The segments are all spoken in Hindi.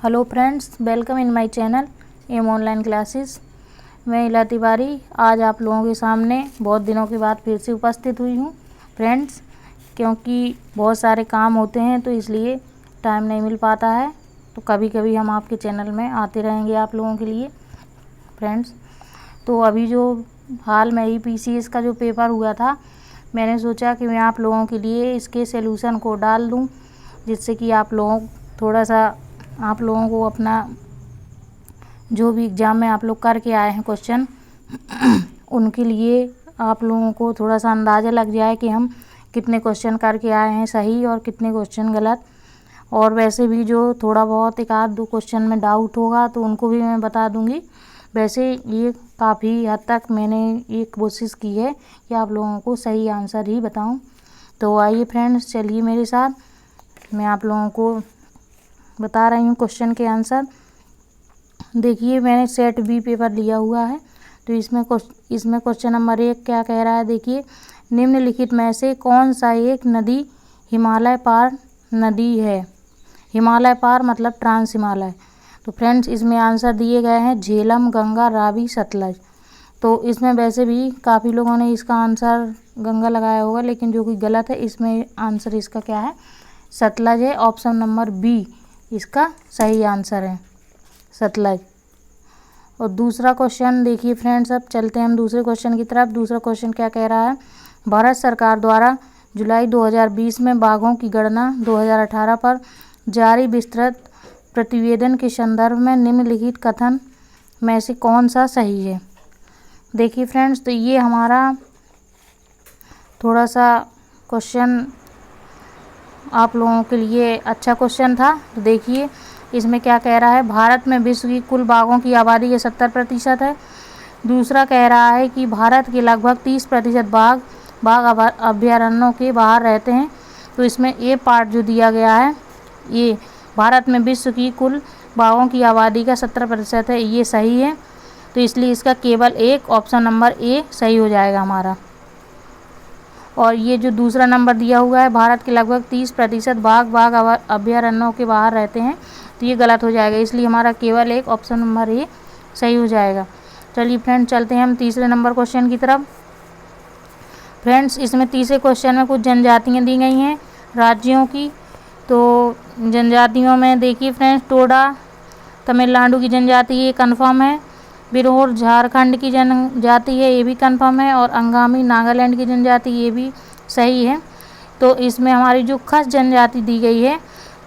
Hello friends, welcome in my channel M online classes. मैं इला तिवारी आज आप लोगों के सामने बहुत दिनों के बाद फिर से उपस्थित हुई हूँ फ्रेंड्स, क्योंकि बहुत सारे काम होते हैं तो इसलिए टाइम नहीं मिल पाता है। तो कभी कभी हम आपके चैनल में आते रहेंगे आप लोगों के लिए फ्रेंड्स। तो अभी जो हाल में ही PCS का जो पेपर हुआ था, मैंने सोचा कि मैं आप लोगों के लिए इसके सलूशन को डाल दूँ, जिससे कि आप लोगों को अपना जो भी एग्ज़ाम में आप लोग करके आए हैं क्वेश्चन उनके लिए आप लोगों को थोड़ा सा अंदाज़ा लग जाए कि हम कितने क्वेश्चन करके आए हैं सही और कितने क्वेश्चन गलत। और वैसे भी जो थोड़ा बहुत एक आध दो क्वेश्चन में डाउट होगा तो उनको भी मैं बता दूंगी। वैसे ये काफ़ी हद तक मैंने ये कोशिश की है कि आप लोगों को सही आंसर ही बताऊं। तो आइए फ्रेंड्स, चलिए मेरे साथ, मैं आप लोगों को बता रही हूँ क्वेश्चन के आंसर। देखिए, मैंने सेट बी पेपर लिया हुआ है, तो इसमें क्वेश्चन नंबर 1 क्या कह रहा है। देखिए, निम्नलिखित में से कौन सा एक नदी हिमालय पार नदी है। हिमालय पार मतलब ट्रांस हिमालय। तो फ्रेंड्स, इसमें आंसर दिए गए हैं झेलम, गंगा, रावी, सतलज। तो इसमें वैसे भी काफ़ी लोगों ने इसका आंसर गंगा लगाया होगा, लेकिन जो कि गलत है। इसमें आंसर इसका क्या है, सतलज है। ऑप्शन नंबर बी इसका सही आंसर है, सतलज। और दूसरा क्वेश्चन देखिए फ्रेंड्स, अब चलते हैं हम दूसरे क्वेश्चन की तरफ। दूसरा क्वेश्चन क्या कह रहा है, भारत सरकार द्वारा जुलाई 2020 में बाघों की गणना 2018 पर जारी विस्तृत प्रतिवेदन के संदर्भ में निम्नलिखित कथन में से कौन सा सही है। देखिए फ्रेंड्स, तो ये हमारा थोड़ा सा क्वेश्चन आप लोगों के लिए अच्छा क्वेश्चन था। तो देखिए, इसमें क्या कह रहा है, भारत में विश्व की कुल बाघों की आबादी के 70% है। दूसरा कह रहा है कि भारत के लगभग 30% बाघ अभयारण्यों के बाहर रहते हैं। तो इसमें ए पार्ट जो दिया गया है, ये भारत में विश्व की कुल बाघों की आबादी का 70% है, ये सही है। तो इसलिए इसका केवल एक ऑप्शन नंबर ए सही हो जाएगा हमारा। और ये जो दूसरा नंबर दिया हुआ है, भारत के लगभग 30% बाघ अभयारण्यों के बाहर रहते हैं, तो ये गलत हो जाएगा। इसलिए हमारा केवल एक ऑप्शन नंबर ए सही हो जाएगा। चलिए फ्रेंड्स, चलते हैं हम तीसरे नंबर क्वेश्चन की तरफ। फ्रेंड्स, इसमें तीसरे क्वेश्चन में कुछ जनजातियाँ दी गई हैं राज्यों की। तो जनजातियों में देखिए फ्रेंड्स, टोडा तमिलनाडु की जनजाति ये कन्फर्म है। बिरोर झारखंड की जनजाति है, ये भी कन्फर्म है। और अंगामी नागालैंड की जनजाति, ये भी सही है। तो इसमें हमारी जो खस जनजाति दी गई है,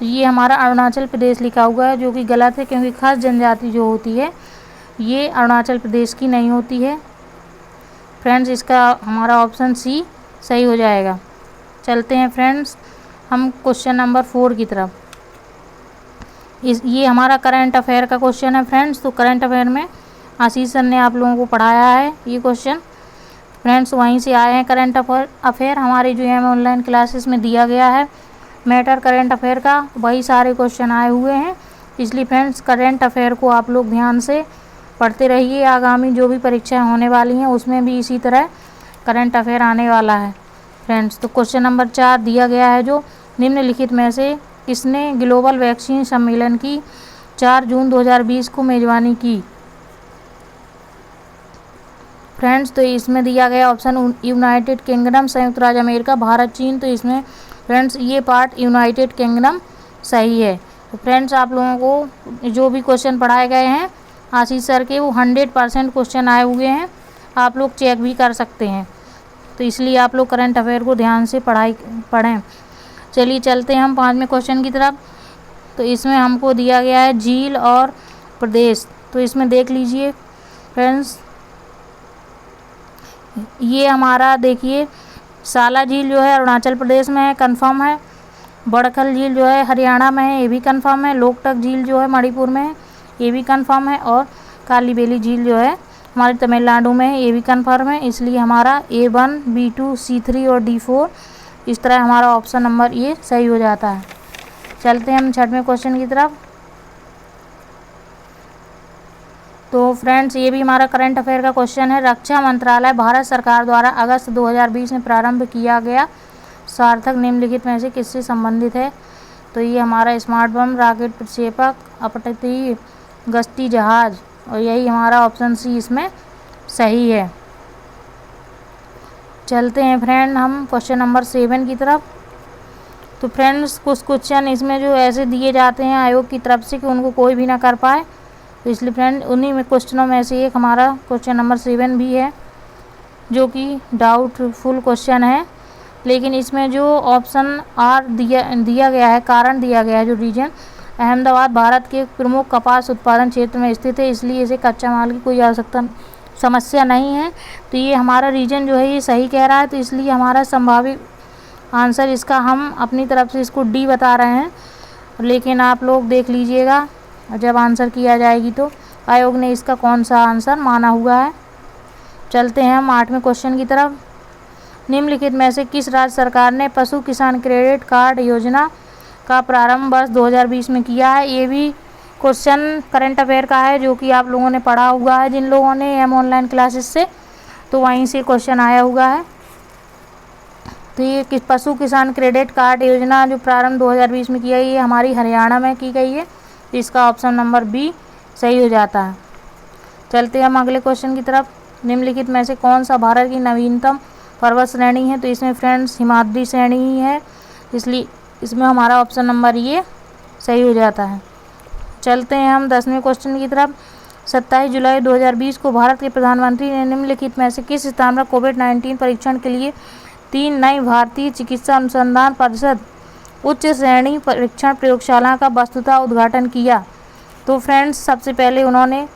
तो ये हमारा अरुणाचल प्रदेश लिखा हुआ है, जो कि गलत है, क्योंकि खस जनजाति जो होती है ये अरुणाचल प्रदेश की नहीं होती है। फ्रेंड्स, इसका हमारा ऑप्शन सी सही हो जाएगा। चलते हैं फ्रेंड्स हम क्वेश्चन नंबर 4 की तरफ। ये हमारा करंट अफेयर का क्वेश्चन है फ्रेंड्स। तो करंट अफेयर में आशीष सर ने आप लोगों को पढ़ाया है ये क्वेश्चन फ्रेंड्स, वहीं से आए हैं। करंट अफेयर हमारी जो है ऑनलाइन क्लासेस में दिया गया है मैटर करंट अफेयर का, वही सारे क्वेश्चन आए हुए हैं। इसलिए फ्रेंड्स, करंट अफेयर को आप लोग ध्यान से पढ़ते रहिए। आगामी जो भी परीक्षाएं होने वाली हैं उसमें भी इसी तरह करंट अफेयर आने वाला है फ्रेंड्स। तो क्वेश्चन नंबर 4 दिया गया है, जो निम्नलिखित में से किसने ग्लोबल वैक्सीन सम्मेलन की 4 जून 2020 को मेजबानी की। फ्रेंड्स, तो इसमें दिया गया ऑप्शन यूनाइटेड किंगडम, संयुक्त राज्य अमेरिका, भारत, चीन। तो इसमें फ्रेंड्स ये पार्ट यूनाइटेड किंगडम सही है। तो फ्रेंड्स, आप लोगों को जो भी क्वेश्चन पढ़ाए गए हैं आशीष सर के, वो 100% क्वेश्चन आए हुए हैं, आप लोग चेक भी कर सकते हैं। तो इसलिए आप लोग करंट अफेयर को ध्यान से पढ़ें। चलिए चलते हैं हम 5वें क्वेश्चन की तरफ। तो इसमें हमको दिया गया है झील और प्रदेश। तो इसमें देख लीजिए फ्रेंड्स, ये हमारा देखिए साला झील जो है अरुणाचल प्रदेश में है, कंफर्म है। बड़खल झील जो है हरियाणा में है, ये भी कंफर्म है। लोकटक झील जो है मणिपुर में है, ये भी कंफर्म है। और कालीबेली झील जो है हमारे तमिलनाडु में है, ये भी कंफर्म है। इसलिए हमारा A1, B2, C3 और D4 इस तरह हमारा ऑप्शन नंबर ये सही हो जाता है। चलते हैं हम 6वें क्वेश्चन की तरफ। तो फ्रेंड्स, ये भी हमारा करंट अफेयर का क्वेश्चन है। रक्षा मंत्रालय भारत सरकार द्वारा अगस्त 2020 में प्रारंभ किया गया सार्थक निम्नलिखित में से किससे संबंधित है। तो ये हमारा स्मार्ट बम, रॉकेट प्रक्षेपक, अपतटीय गश्ती जहाज, और यही हमारा ऑप्शन सी इसमें सही है। चलते हैं फ्रेंड हम क्वेश्चन नंबर 7 की तरफ। तो फ्रेंड्स कुछ क्वेश्चन इसमें जो ऐसे दिए जाते हैं आयोग की तरफ से कि उनको कोई भी ना कर पाए, तो इसलिए फ्रेंड उन्हीं में क्वेश्चनों में से एक हमारा क्वेश्चन नंबर 7 भी है, जो कि डाउटफुल क्वेश्चन है। लेकिन इसमें जो ऑप्शन आर दिया गया है, कारण दिया गया है जो रीजन, अहमदाबाद भारत के प्रमुख कपास उत्पादन क्षेत्र में स्थित है, इसलिए इसे कच्चा माल की कोई आवश्यकता समस्या नहीं है। तो ये हमारा रीजन जो है ये सही कह रहा है, तो इसलिए हमारा संभावित आंसर इसका हम अपनी तरफ से इसको डी बता रहे हैं। लेकिन आप लोग देख लीजिएगा जब आंसर किया जाएगी तो आयोग ने इसका कौन सा आंसर माना हुआ है। चलते हैं हम 8वें क्वेश्चन की तरफ। निम्नलिखित में से किस राज्य सरकार ने पशु किसान क्रेडिट कार्ड योजना का प्रारंभ वर्ष 2020 में किया है। ये भी क्वेश्चन करंट अफेयर का है, जो कि आप लोगों ने पढ़ा हुआ है जिन लोगों ने एम ऑनलाइन क्लासेस से, तो वहीं से क्वेश्चन आया हुआ है। तो ये पशु किसान क्रेडिट कार्ड योजना जो प्रारंभ 2020 में किया है, ये हमारी हरियाणा में की गई है, तो इसका ऑप्शन नंबर बी सही हो जाता है। चलते हैं हम अगले क्वेश्चन की तरफ। निम्नलिखित में से कौन सा भारत की नवीनतम पर्वत श्रेणी है। तो इसमें फ्रेंड्स हिमाद्री श्रेणी ही है, इसलिए इसमें हमारा ऑप्शन नंबर ये सही हो जाता है। चलते हैं हम 10वें क्वेश्चन की तरफ। 27 जुलाई 2020 को भारत के प्रधानमंत्री ने निम्नलिखित में से किस स्थान पर कोविड-19 परीक्षण के लिए 3 नई भारतीय चिकित्सा अनुसंधान परिषद उच्च श्रेणी परीक्षण प्रयोगशाला का वस्तुतः उद्घाटन किया। तो फ्रेंड्स सबसे पहले उन्होंने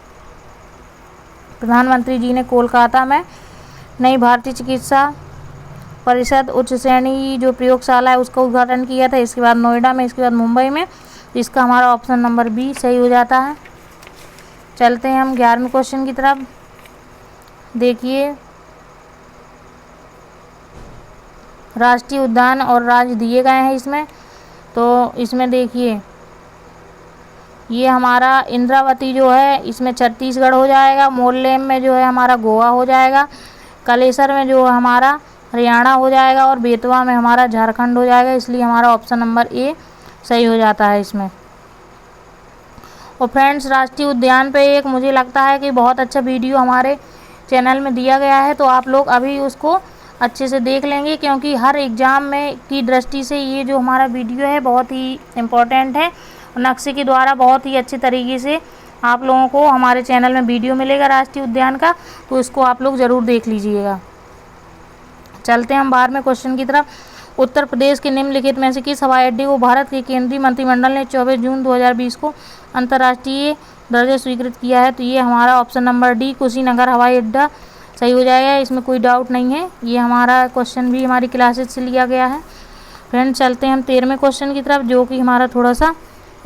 प्रधानमंत्री जी ने कोलकाता में नई भारतीय चिकित्सा परिषद उच्च श्रेणी जो प्रयोगशाला है उसका उद्घाटन किया था, इसके बाद नोएडा में, इसके बाद मुंबई में। इसका हमारा ऑप्शन नंबर बी सही हो जाता है। चलते हैं हम 11वें क्वेश्चन की तरफ। देखिए राष्ट्रीय उद्यान और राज्य दिए गए हैं इसमें, तो इसमें देखिए ये हमारा इंद्रावती जो है इसमें छत्तीसगढ़ हो जाएगा, मोरलेम में जो है हमारा गोवा हो जाएगा, कलेसर में जो हमारा हरियाणा हो जाएगा, और बेतवा में हमारा झारखंड हो जाएगा, इसलिए हमारा ऑप्शन नंबर ए सही हो जाता है इसमें। और फ्रेंड्स राष्ट्रीय उद्यान पे एक मुझे लगता है कि बहुत अच्छा वीडियो हमारे चैनल में दिया गया है, तो आप लोग अभी उसको अच्छे से देख लेंगे, क्योंकि हर एग्ज़ाम में की दृष्टि से ये जो हमारा वीडियो है बहुत ही इम्पोर्टेंट है। नक्शे के द्वारा बहुत ही अच्छे तरीके से आप लोगों को हमारे चैनल में वीडियो मिलेगा राष्ट्रीय उद्यान का, तो इसको आप लोग ज़रूर देख लीजिएगा। चलते हैं हम 12वें क्वेश्चन की तरफ। उत्तर प्रदेश के निम्नलिखित में से किस हवाई अड्डे को भारत के केंद्रीय मंत्रिमंडल ने 24 जून 2020 को अंतर्राष्ट्रीय दर्जा स्वीकृत किया है। तो ये हमारा ऑप्शन नंबर डी कुशीनगर हवाई अड्डा सही हो जाएगा, इसमें कोई डाउट नहीं है। ये हमारा क्वेश्चन भी हमारी क्लासेस से लिया गया है। फ्रेंड्स चलते हैं हम 13वें क्वेश्चन की तरफ, जो कि हमारा थोड़ा सा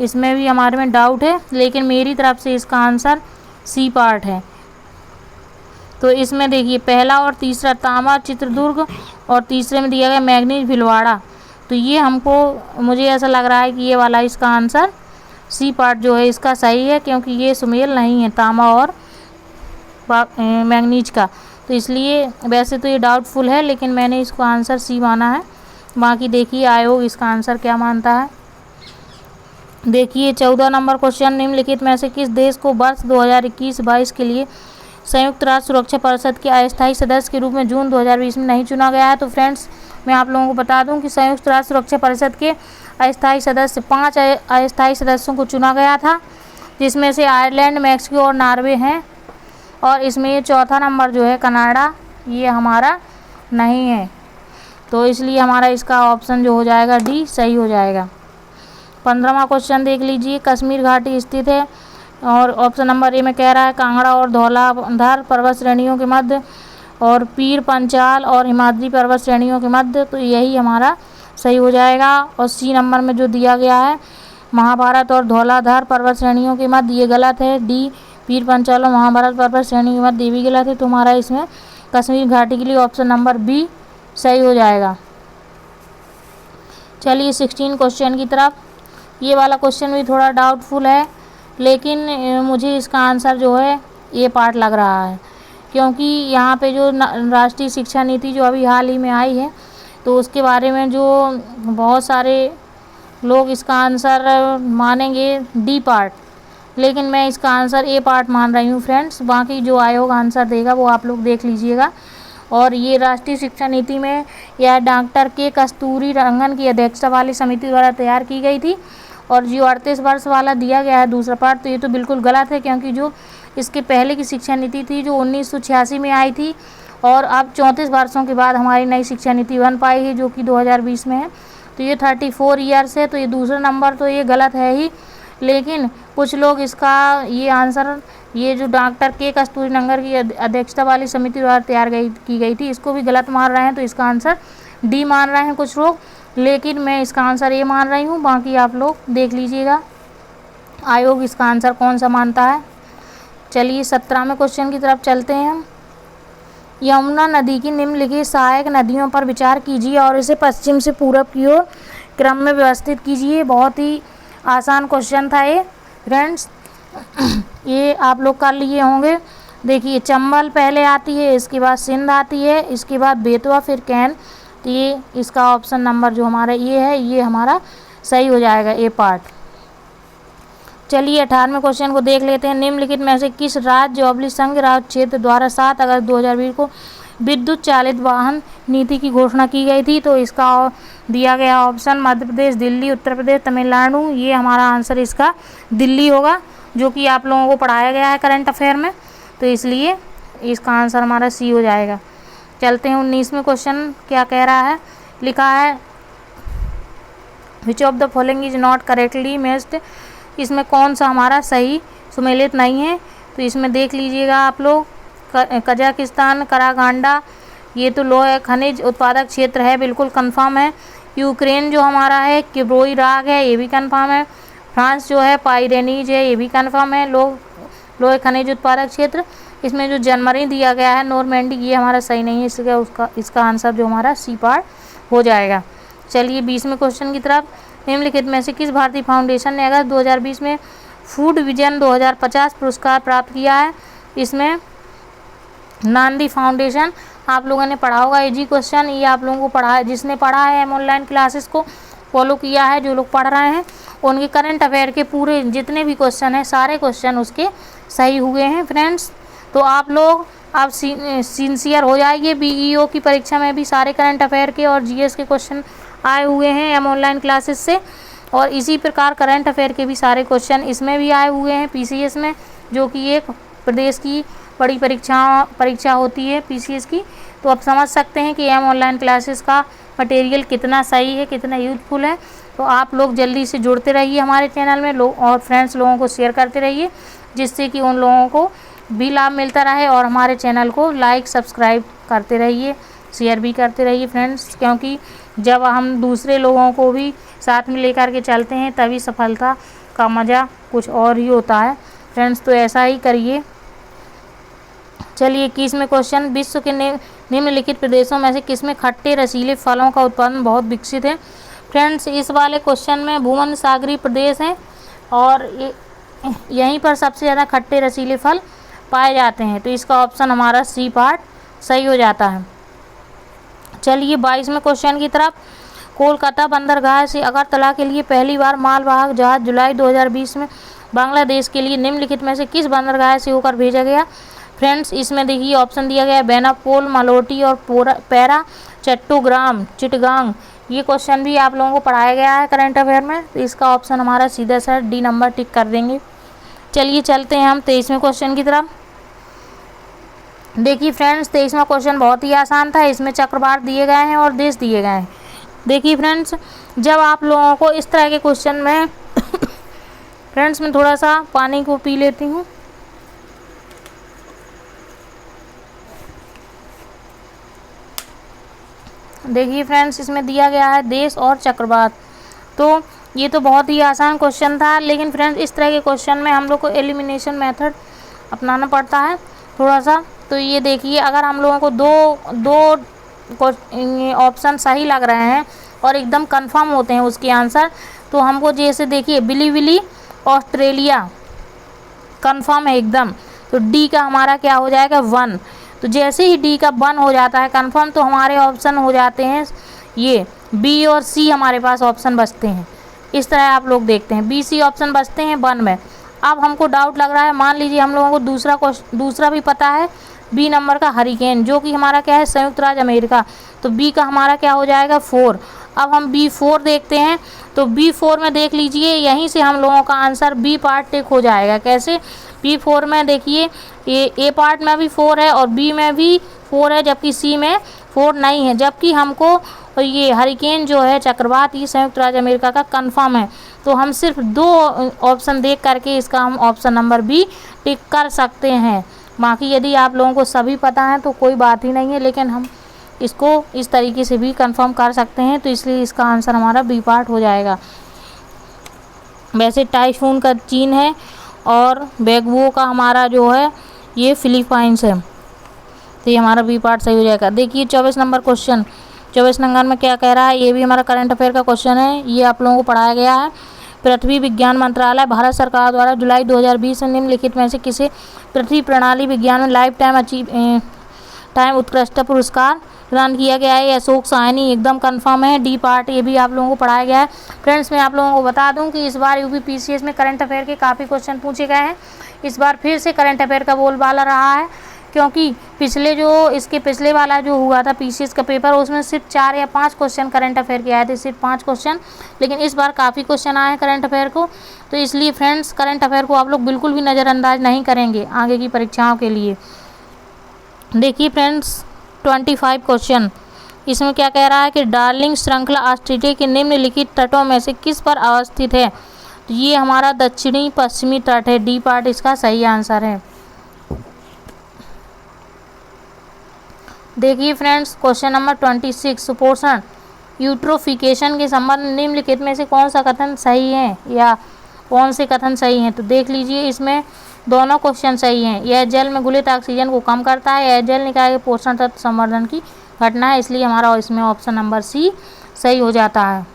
इसमें भी हमारे में डाउट है, लेकिन मेरी तरफ से इसका आंसर सी पार्ट है। तो इसमें देखिए पहला और तीसरा तांबा चित्रदुर्ग, और तीसरे में दिया गया मैग्नीज भीलवाड़ा। तो ये हमको मुझे ऐसा लग रहा है कि ये वाला इसका आंसर सी पार्ट जो है इसका सही है, क्योंकि ये सुमेल नहीं है तांबा और मैग्नीज का, तो इसलिए वैसे तो ये डाउटफुल है, लेकिन मैंने इसको आंसर सी माना है। बाकी देखिए आयोग इसका आंसर क्या मानता है। देखिए 14 नंबर क्वेश्चन। निम्नलिखित में से किस देश को वर्ष 2021-22 के लिए संयुक्त राष्ट्र सुरक्षा परिषद के अस्थायी सदस्य के रूप में जून 2020 में नहीं चुना गया है। तो फ्रेंड्स मैं आप लोगों को बता दूं कि संयुक्त राष्ट्र सुरक्षा परिषद के अस्थायी सदस्य 5 अस्थायी सदस्यों को चुना गया था, जिसमें से आयरलैंड, मैक्सिको और नॉर्वे हैं, और इसमें ये चौथा नंबर जो है कनाडा, ये हमारा नहीं है, तो इसलिए हमारा इसका ऑप्शन जो हो जाएगा डी सही हो जाएगा। 15वां क्वेश्चन देख लीजिए। कश्मीर घाटी स्थित है, और ऑप्शन नंबर ए में कह रहा है कांगड़ा और धौलाधार पर्वत श्रेणियों के मध्य, और पीर पंचाल और हिमाद्री पर्वत श्रेणियों के मध्य, तो यही हमारा सही हो जाएगा। और सी नंबर में जो दिया गया है महाभारत और धौलाधार पर्वत श्रेणियों के मध्य, ये गलत है। डी पीर पंचाल और महाभारत पर्वत श्रेणी के मध्य, ये भी गलत है। तो हमारा इसमें कश्मीर घाटी के लिए ऑप्शन नंबर बी सही हो जाएगा। चलिए 16 क्वेश्चन की तरफ। ये वाला क्वेश्चन भी थोड़ा डाउटफुल है, लेकिन मुझे इसका आंसर जो है ये पार्ट लग रहा है, क्योंकि यहाँ पे जो राष्ट्रीय शिक्षा नीति जो अभी हाल ही में आई है, तो उसके बारे में जो बहुत सारे लोग इसका आंसर मानेंगे डी पार्ट, लेकिन मैं इसका आंसर ए पार्ट मान रही हूँ फ्रेंड्स। बाकी जो आयोग आंसर देगा वो आप लोग देख लीजिएगा। और ये राष्ट्रीय शिक्षा नीति में यह डॉक्टर के कस्तूरी रंगन की अध्यक्षता वाली समिति द्वारा तैयार की गई थी। और जो 38 वर्ष वाला दिया गया है दूसरा पार्ट, तो ये तो बिल्कुल गलत है, क्योंकि जो इसके पहले की शिक्षा नीति थी जो 1986 में आई थी, और अब 34 वर्षों के बाद हमारी नई शिक्षा नीति बन पाई है जो कि 2020 में है। तो ये 34 ईयर्स है, तो ये दूसरा नंबर तो ये गलत है ही। लेकिन कुछ लोग इसका ये आंसर, ये जो डॉक्टर के कस्तूरी रंगन की अध्यक्षता वाली समिति द्वारा तैयार की गई थी, इसको भी गलत मान रहे हैं। तो इसका आंसर डी मान रहे हैं कुछ लोग, लेकिन मैं इसका आंसर ए मान रही हूँ। बाकी आप लोग देख लीजिएगा आयोग इसका आंसर कौन सा मानता है। चलिए 17वें क्वेश्चन की तरफ चलते हैं हम। यमुना नदी की निम्नलिखित सहायक नदियों पर विचार कीजिए और इसे पश्चिम से पूरब की ओर क्रम में व्यवस्थित कीजिए। बहुत ही आसान क्वेश्चन था ये फ्रेंड्स, ये आप लोग कर लिए होंगे। देखिए चंबल पहले आती है, इसके बाद सिंध आती है, इसके बाद बेतवा, फिर कैन। तो ये इसका ऑप्शन नंबर जो हमारा ये है, ये हमारा सही हो जाएगा ए पार्ट। चलिए 18वें क्वेश्चन को देख लेते हैं। निम्नलिखित में से किस राज्य संघ राज्य क्षेत्र द्वारा 7 अगस्त 2020 को विद्युत चालित वाहन नीति की घोषणा की गई थी? तो इसका दिया गया ऑप्शन मध्य प्रदेश, दिल्ली, उत्तर प्रदेश, तमिलनाडु। ये हमारा आंसर इसका दिल्ली होगा, जो कि आप लोगों को पढ़ाया गया है करंट अफेयर में, तो इसलिए इसका आंसर हमारा सी हो जाएगा। चलते हैं 19वें क्वेश्चन क्या कह रहा है। लिखा है which of the following is not correctly matched. इसमें कौन सा हमारा सही सुमेलित नहीं है? तो इसमें देख लीजिएगा आप लोग, कजाकिस्तान, करागांडा, ये तो लोह खनिज उत्पादक क्षेत्र है, बिल्कुल कंफर्म है। यूक्रेन जो हमारा है किब्रोई राग है, ये भी कंफर्म है। फ्रांस जो है पाइरेनीज है, ये भी कंफर्म है, लोह खनिज उत्पादक क्षेत्र। इसमें जो जनवरी दिया गया है नॉर्मैंडी, ये हमारा सही नहीं है, इसलिए इसका आंसर जो हमारा सी पार्ट हो जाएगा। चलिए 20वें क्वेश्चन की तरफ। निम्नलिखित में से किस भारतीय फाउंडेशन ने अगस्त 2020 में फूड विजन 2050 पुरस्कार प्राप्त किया है? इसमें नांदी फाउंडेशन, आप लोगों ने पढ़ा होगा इजी क्वेश्चन, ये आप लोगों को पढ़ा है, जिसने पढ़ा है ऑनलाइन क्लासेस को फॉलो किया है, जो लोग पढ़ रहे हैं उनके करंट अफेयर के पूरे जितने भी क्वेश्चन हैं सारे क्वेश्चन उसके सही हुए हैं फ्रेंड्स। तो आप लोग अब सिंसियर हो जाइए, बीईओ की परीक्षा में भी सारे करंट अफेयर के और जीएस के क्वेश्चन आए हुए हैं ऑनलाइन क्लासेस से, और इसी प्रकार करंट अफेयर के भी सारे क्वेश्चन इसमें भी आए हुए हैं पीसीएस में, जो कि एक प्रदेश की बड़ी परीक्षा होती है पीसीएस की। तो आप समझ सकते हैं कि ऑनलाइन क्लासेस का मटेरियल कितना सही है, कितना यूजफुल है। तो आप लोग जल्दी से जुड़ते रहिए हमारे चैनल में, और फ्रेंड्स लोगों को शेयर करते रहिए, जिससे कि उन लोगों को भी लाभ मिलता रहे। और हमारे चैनल को लाइक सब्सक्राइब करते रहिए, शेयर भी करते रहिए फ्रेंड्स, क्योंकि जब हम दूसरे लोगों को भी साथ में लेकर के चलते हैं तभी सफलता का मज़ा कुछ और ही होता है फ्रेंड्स। तो ऐसा ही करिए। चलिए 21वें क्वेश्चन। विश्व के निम्नलिखित प्रदेशों में से किसमें खट्टे रसीले फलों का उत्पादन बहुत विकसित है? फ्रेंड्स इस वाले क्वेश्चन में भूमध्य सागरीय प्रदेश हैं, और यहीं पर सबसे ज़्यादा खट्टे रसीले फल पाए जाते हैं। तो इसका ऑप्शन हमारा सी पार्ट सही हो जाता है। चलिए 22वें क्वेश्चन की तरफ। कोलकाता बंदरगाह से अगरतला के लिए पहली बार मालवाहक जहाज जुलाई 2020 में बांग्लादेश के लिए निम्नलिखित में से किस बंदरगाह से होकर भेजा गया? फ्रेंड्स इसमें देखिए ऑप्शन दिया गया है बेनापोल, मलोटी और पैरा चट्टूग्राम चिटगांग। ये क्वेश्चन भी आप लोगों को पढ़ाया गया है करंट अफेयर में, तो इसका ऑप्शन हमारा सीधा सर डी नंबर टिक कर देंगे। चलिए चलते हैं हम 23वें क्वेश्चन की तरफ। देखिए फ्रेंड्स 23वां क्वेश्चन बहुत ही आसान था, इसमें चक्रवात दिए गए हैं और देश दिए गए हैं। देखिए फ्रेंड्स जब आप लोगों को इस तरह के क्वेश्चन में फ्रेंड्स मैं थोड़ा सा पानी को पी लेती हूँ। देखिए फ्रेंड्स इसमें दिया गया है देश और चक्रवात, तो ये तो बहुत ही आसान क्वेश्चन था, लेकिन फ्रेंड्स इस तरह के क्वेश्चन में हम लोग को एलिमिनेशन मेथड अपनाना पड़ता है थोड़ा सा। तो ये देखिए अगर हम लोगों को दो ऑप्शन सही लग रहे हैं और एकदम कंफर्म होते हैं उसके आंसर, तो हमको जैसे देखिए बिलीविली ऑस्ट्रेलिया कंफर्म है एकदम, तो डी का हमारा क्या हो जाएगा 1। तो जैसे ही डी का 1 हो जाता है कंफर्म, तो हमारे ऑप्शन हो जाते हैं ये बी और सी हमारे पास ऑप्शन बचते हैं इस तरह आप लोग देखते हैं। बी सी ऑप्शन बचते हैं 1 में। अब हमको डाउट लग रहा है, मान लीजिए हम लोगों को दूसरा भी पता है, बी नंबर का हरिकेन, जो कि हमारा क्या है, संयुक्त राज्य अमेरिका, तो बी का हमारा क्या हो जाएगा 4। अब हम B4 देखते हैं, तो B4 में देख लीजिए, यहीं से हम लोगों का आंसर बी पार्ट टिक हो जाएगा। कैसे? B4 में देखिए, ये ए पार्ट में भी 4 है और बी में भी 4 है, जबकि सी में 4 नहीं है। जबकि हमको ये हरिकेन जो है, चक्रवात, ये संयुक्त राज्य अमेरिका का कंफर्म है। तो हम सिर्फ 2 ऑप्शन देख करके इसका हम ऑप्शन नंबर बी टिक कर सकते हैं। बाकी यदि आप लोगों को सभी पता है तो कोई बात ही नहीं है, लेकिन हम इसको इस तरीके से भी कंफर्म कर सकते हैं, तो इसलिए इसका आंसर हमारा बी पार्ट हो जाएगा। वैसे टाइफून का चीन है और बैगवो का हमारा जो है ये फिलीपाइंस है, तो ये हमारा बी पार्ट सही हो जाएगा। देखिए 24 नंबर क्वेश्चन, 24 नंबर में क्या कह रहा है, ये भी हमारा करंट अफेयर का क्वेश्चन है, ये आप लोगों को पढ़ाया गया है। पृथ्वी विज्ञान मंत्रालय भारत सरकार द्वारा जुलाई 2020 में निम्नलिखित में से किसे पृथ्वी प्रणाली विज्ञान में लाइफ टाइम उत्कृष्टता पुरस्कार प्रदान किया गया है? अशोक साहनी एकदम कंफर्म है। डी पार्ट, ये भी आप लोगों को पढ़ाया गया है। फ्रेंड्स, मैं आप लोगों को बता दूं कि इस बार यूपीपीसीएस में करंट अफेयर के काफ़ी क्वेश्चन पूछे गए हैं। इस बार फिर से करंट अफेयर का बोलबाला रहा है, क्योंकि इसके पिछले वाला जो हुआ था पीसीएस का पेपर, उसमें सिर्फ 4 या 5 क्वेश्चन करंट अफेयर के आए थे, सिर्फ 5 क्वेश्चन। लेकिन इस बार काफ़ी क्वेश्चन आए हैं करंट अफेयर को, तो इसलिए फ्रेंड्स करंट अफेयर को आप लोग बिल्कुल भी नज़रअंदाज नहीं करेंगे आगे की परीक्षाओं के लिए। देखिए फ्रेंड्स 25 क्वेश्चन, इसमें क्या कह रहा है कि डार्लिंग श्रृंखला ऑस्ट्रेलिया के निम्नलिखित तटों में से किस पर अवस्थित है? तो ये हमारा दक्षिणी पश्चिमी तट है। डी पार्ट इसका सही आंसर है। देखिए फ्रेंड्स क्वेश्चन नंबर 26, सुपोषण यूट्रोफिकेशन के संबंध में निम्नलिखित में से कौन सा कथन सही है या कौन से कथन सही हैं? तो देख लीजिए, इसमें दोनों क्वेश्चन सही हैं। यह जल में घुलित ऑक्सीजन को कम करता है, यह जल निकाय के पोषण तत्व संवर्धन की घटना है, इसलिए हमारा इसमें ऑप्शन नंबर सी सही हो जाता है।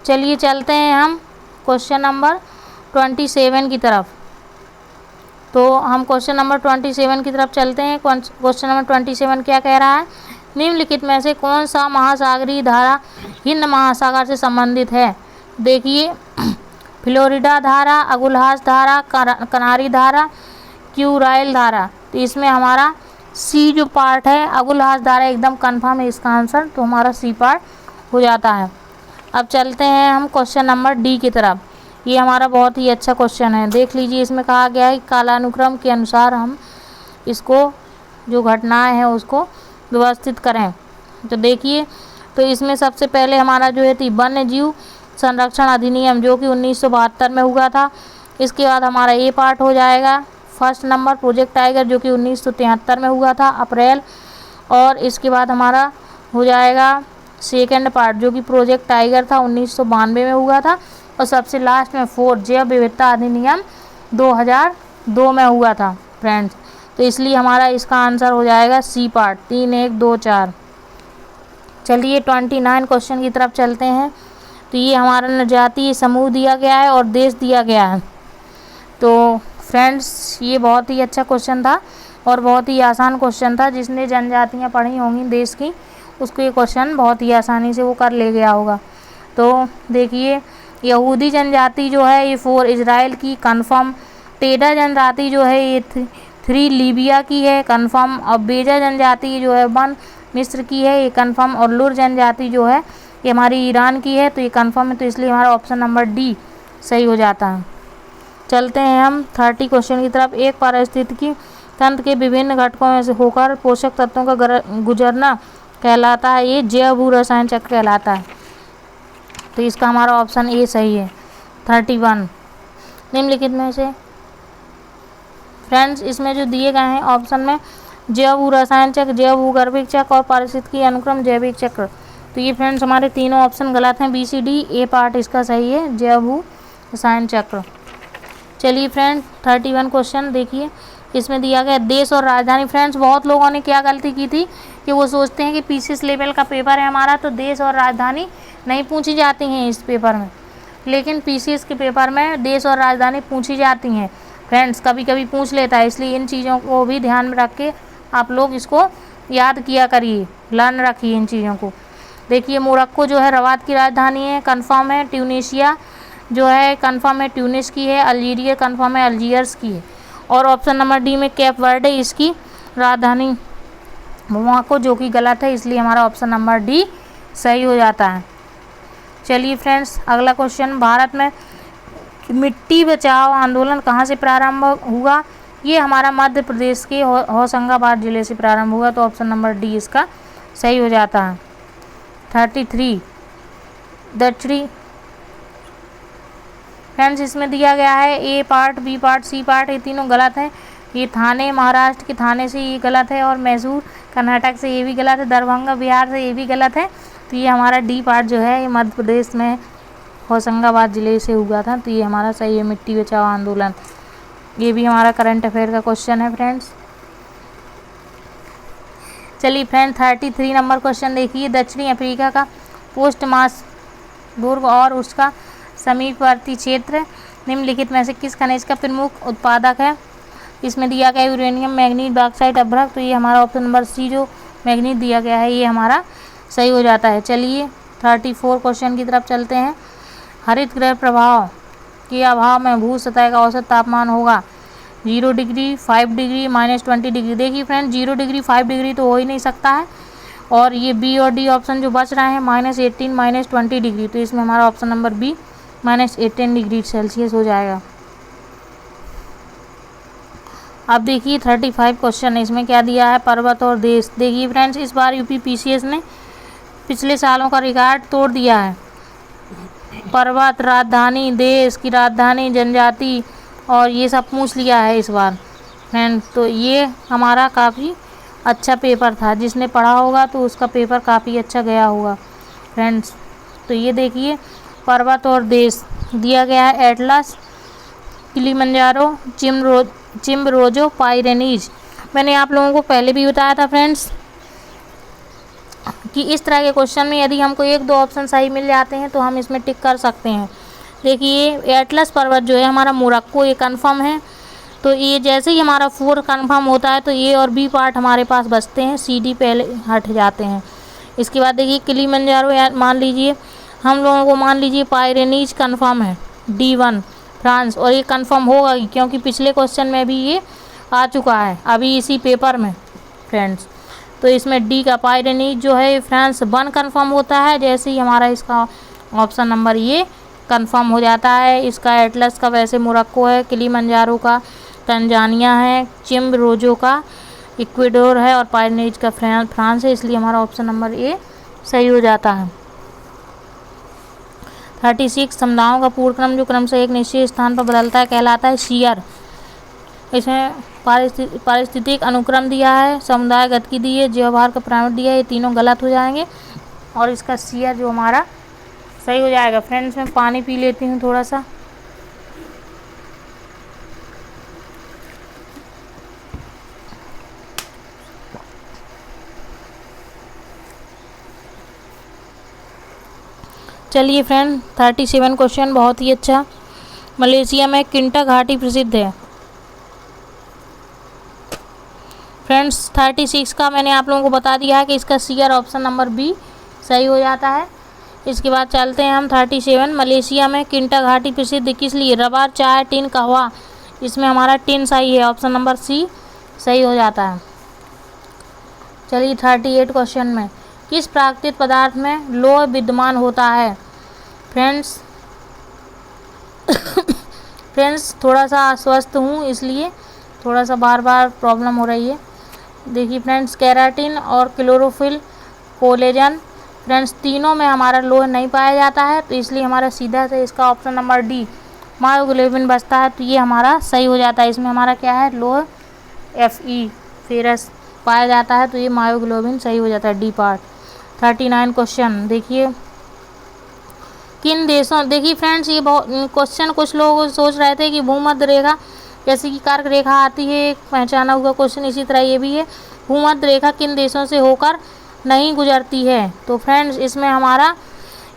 चलिए चलते हैं हम क्वेश्चन नंबर 27 की तरफ। तो हम क्वेश्चन नंबर 27 की तरफ चलते हैं। क्वेश्चन नंबर 27 क्या कह रहा है, निम्नलिखित में से कौन सा महासागरीय धारा हिंद महासागर से संबंधित है? देखिए फ्लोरिडा धारा, अगुलहास धारा, कनारी धारा, क्यूराइल धारा। तो इसमें हमारा सी जो पार्ट है, अगुलहास धारा एकदम कंफर्म है इसका आंसर, तो हमारा सी पार्ट हो जाता है। अब चलते हैं हम क्वेश्चन नंबर डी की तरफ। ये हमारा बहुत ही अच्छा क्वेश्चन है। देख लीजिए, इसमें कहा गया है कालानुक्रम के अनुसार हम इसको जो घटनाएं हैं उसको व्यवस्थित करें। तो देखिए, तो इसमें सबसे पहले हमारा जो है थी वन्य जीव संरक्षण अधिनियम, जो कि 1972 में हुआ था। इसके बाद हमारा ए पार्ट हो जाएगा। फर्स्ट नंबर प्रोजेक्ट टाइगर, जो कि 1973 में हुआ था अप्रैल, और इसके बाद हमारा हो जाएगा सेकेंड पार्ट, जो कि प्रोजेक्ट टाइगर था 1992 में हुआ था, और सबसे लास्ट में 4 जैव विविधता अधिनियम 2002 में हुआ था फ्रेंड्स। तो इसलिए हमारा इसका आंसर हो जाएगा सी पार्ट, 3, 1, 2, 4। चलिए 29 क्वेश्चन की तरफ चलते हैं। तो ये हमारा जातीय समूह दिया गया है और देश दिया गया है। तो फ्रेंड्स ये बहुत ही अच्छा क्वेश्चन था और बहुत ही आसान क्वेश्चन था। जिसने जनजातियाँ पढ़ी होंगी देश की, उसको ये क्वेश्चन बहुत ही आसानी से वो कर ले गया होगा। तो देखिए, यहूदी जनजाति जो है ये 4 इजराइल की कंफर्म, टेडा जनजाति जो है ये 3 लीबिया की है कंफर्म, और बेजा जनजाति जो है 1 मिस्र की है ये कंफर्म, और लुर जनजाति जो है ये हमारी ईरान की है, तो ये कंफर्म है। तो इसलिए हमारा ऑप्शन नंबर डी सही हो जाता है। चलते हैं हम 30 क्वेश्चन की तरफ। एक पारिस्थितिकी तंत्र के विभिन्न घटकों में से होकर पोषक तत्वों का गुजरना कहलाता है, ये जैव भू रसायन चक्र कहलाता है। तो इसका हमारा ऑप्शन ए सही है। 31 निम्नलिखित में से फ्रेंड्स इसमें जो दिए गए हैं ऑप्शन में जैव भू रसायन चक्र, जैव भूगर्भिक चक्र और पारिस्थितिकी अनुक्रम जैविक चक्र, तो ये फ्रेंड्स हमारे तीनों ऑप्शन गलत हैं। बी सी डी, ए पार्ट इसका सही है, जैव भू रसायन चक्र। चलिए फ्रेंड 31 क्वेश्चन देखिए, इसमें दिया गया देश और राजधानी। फ्रेंड्स बहुत लोगों ने क्या गलती की थी कि वो सोचते हैं कि पीसीएस लेवल का पेपर है हमारा, तो देश और राजधानी नहीं पूछी जाती हैं इस पेपर में, लेकिन पीसीएस के पेपर में देश और राजधानी पूछी जाती हैं फ्रेंड्स, कभी कभी पूछ लेता है। इसलिए इन चीज़ों को भी ध्यान में रख के आप लोग इसको याद किया करिए, लर्न रखिए इन चीज़ों को। देखिए मोरक्को जो है रबात की राजधानी है, कन्फर्म है। ट्यूनीशिया जो है कन्फर्म है ट्यूनिस की है। अल्जीरिया कन्फर्म है अल्जीयर्स की है। और ऑप्शन नंबर डी में कैप वर्डे इसकी राजधानी मोरक्को, जो कि गलत है, इसलिए हमारा ऑप्शन नंबर डी सही हो जाता है। चलिए फ्रेंड्स, अगला क्वेश्चन, भारत में मिट्टी बचाओ आंदोलन कहाँ से प्रारंभ हुआ? ये हमारा मध्य प्रदेश के होशंगाबाद जिले से प्रारंभ हुआ, तो ऑप्शन नंबर डी इसका सही हो जाता है। 33 दक्षिणी फ्रेंड्स, इसमें दिया गया है A part, B part, C part, ये तीनों गलत है। ये थाने महाराष्ट्र के थाने से ये गलत है, और मैसूर कर्नाटक से ये भी गलत है, दरभंगा बिहार से ये भी गलत है। तो ये हमारा डी पार्ट जो है ये मध्य प्रदेश में होशंगाबाद जिले से हुआ था, तो ये हमारा सही है, मिट्टी बचाओ आंदोलन। ये भी हमारा करंट अफेयर का क्वेश्चन है फ्रेंड्स। चलिए फ्रेंड, 33 नंबर क्वेश्चन देखिए, दक्षिणी अफ्रीका का पोस्ट मार्सबुर्ग और उसका समीपवर्ती क्षेत्र निम्नलिखित में से किस खनिज का प्रमुख उत्पादक है? इसमें दिया गया यूरेनियम, मैग्नीज, बॉक्साइट, अभ्रक, तो ये हमारा ऑप्शन नंबर सी जो मैग्नीज दिया गया है ये हमारा सही हो जाता है। चलिए 34 क्वेश्चन की तरफ चलते हैं। हरित गृह प्रभाव के अभाव में भू सतह का औसत तापमान होगा 0 डिग्री, 5 डिग्री, -20 डिग्री। देखिए फ्रेंड, 0 डिग्री, 5 डिग्री तो हो ही नहीं सकता है, और ये बी और डी ऑप्शन जो बच रहे हैं -18, -20 डिग्री, तो इसमें हमारा option number B -18 degree Celsius हो जाएगा। अब देखिए 35 क्वेश्चन, इसमें क्या दिया है, पर्वत और देश। देखिए फ्रेंड्स, इस बार यूपीपीसीएस ने पिछले सालों का रिकॉर्ड तोड़ दिया है। पर्वत, राजधानी, देश की राजधानी, जनजाति और ये सब पूछ लिया है इस बार फ्रेंड, तो ये हमारा काफ़ी अच्छा पेपर था। जिसने पढ़ा होगा तो उसका पेपर काफ़ी अच्छा गया होगा फ्रेंड्स। तो ये देखिए, पर्वत और देश दिया गया है, एटलस, किलिमंजारो, चिम्बरोजो, पाइरेनीज। मैंने आप लोगों को पहले भी बताया था फ्रेंड्स कि इस तरह के क्वेश्चन में यदि हमको 1-2 ऑप्शन सही मिल जाते हैं तो हम इसमें टिक कर सकते हैं। देखिए एटलस पर्वत जो है हमारा मोरक्को, ये कंफर्म है। तो ये जैसे ही हमारा 4 कंफर्म होता है तो ए और बी पार्ट हमारे पास बचते हैं, सी डी पहले हट जाते हैं। इसके बाद देखिए किलिमंजारो मान लीजिए, हम लोगों को मान लीजिए पाइरेनीज कंफर्म है, D1 फ्रांस, और ये कंफर्म होगा क्योंकि पिछले क्वेश्चन में भी ये आ चुका है अभी इसी पेपर में फ्रेंड्स। तो इसमें डी का पाइरेनीज जो है फ्रांस 1 कंफर्म होता है, जैसे ही हमारा इसका ऑप्शन नंबर ये कंफर्म हो जाता है। इसका एटलस का वैसे मोरक्को है, किलिमंजारो का तंजानिया है, चिम्बरोजो का इक्वाडोर है, और पाइरेनीज का फ्रांस है, इसलिए हमारा ऑप्शन नंबर ए सही हो जाता है। 36 समुदायों का पूर्ण क्रम जो क्रम से एक निश्चित स्थान पर बदलता है कहलाता है शियर। इसमें पारिस्थितिक अनुक्रम दिया है, समुदाय गतिकी दी है, जीवाभार का पैरामीटर दिया है, ये तीनों गलत हो जाएंगे, और इसका शियर जो हमारा सही हो जाएगा। फ्रेंड्स, मैं पानी पी लेती हूँ थोड़ा सा। चलिए फ्रेंड, 37 क्वेश्चन बहुत ही अच्छा। मलेशिया में किंटा घाटी प्रसिद्ध है फ्रेंड्स। 36 का मैंने आप लोगों को बता दिया है कि इसका सीआर ऑप्शन नंबर बी सही हो जाता है। इसके बाद चलते हैं हम 37। मलेशिया में किंटा घाटी प्रसिद्ध किस लिए? रबर, चाय, टिन, कहवा। इसमें हमारा टिन सही है, ऑप्शन नंबर सी सही हो जाता है। चलिए 38 क्वेश्चन में, किस प्राकृतिक पदार्थ में लोह विद्यमान होता है? फ्रेंड्स थोड़ा सा अस्वस्थ हूँ, इसलिए थोड़ा सा बार बार प्रॉब्लम हो रही है। देखिए फ्रेंड्स, केराटिन और क्लोरोफिल, कोलेजन, फ्रेंड्स तीनों में हमारा लोह नहीं पाया जाता है, तो इसलिए हमारा सीधा से इसका ऑप्शन नंबर डी मायोग्लोबिन बचता है, तो ये हमारा सही हो जाता है। इसमें हमारा क्या है, लोह Fe फेरस पाया जाता है, तो ये मायोग्लोबिन सही हो जाता है, डी पार्ट। 39 क्वेश्चन देखिए, किन देशों, देखिए फ्रेंड्स ये बहुत क्वेश्चन कुछ लोग सोच रहे थे कि भूमध्य रेखा जैसे कि कर्क रेखा आती है, एक पहचाना हुआ क्वेश्चन, इसी तरह ये भी है, भूमध्य रेखा किन देशों से होकर नहीं गुजरती है? तो फ्रेंड्स इसमें हमारा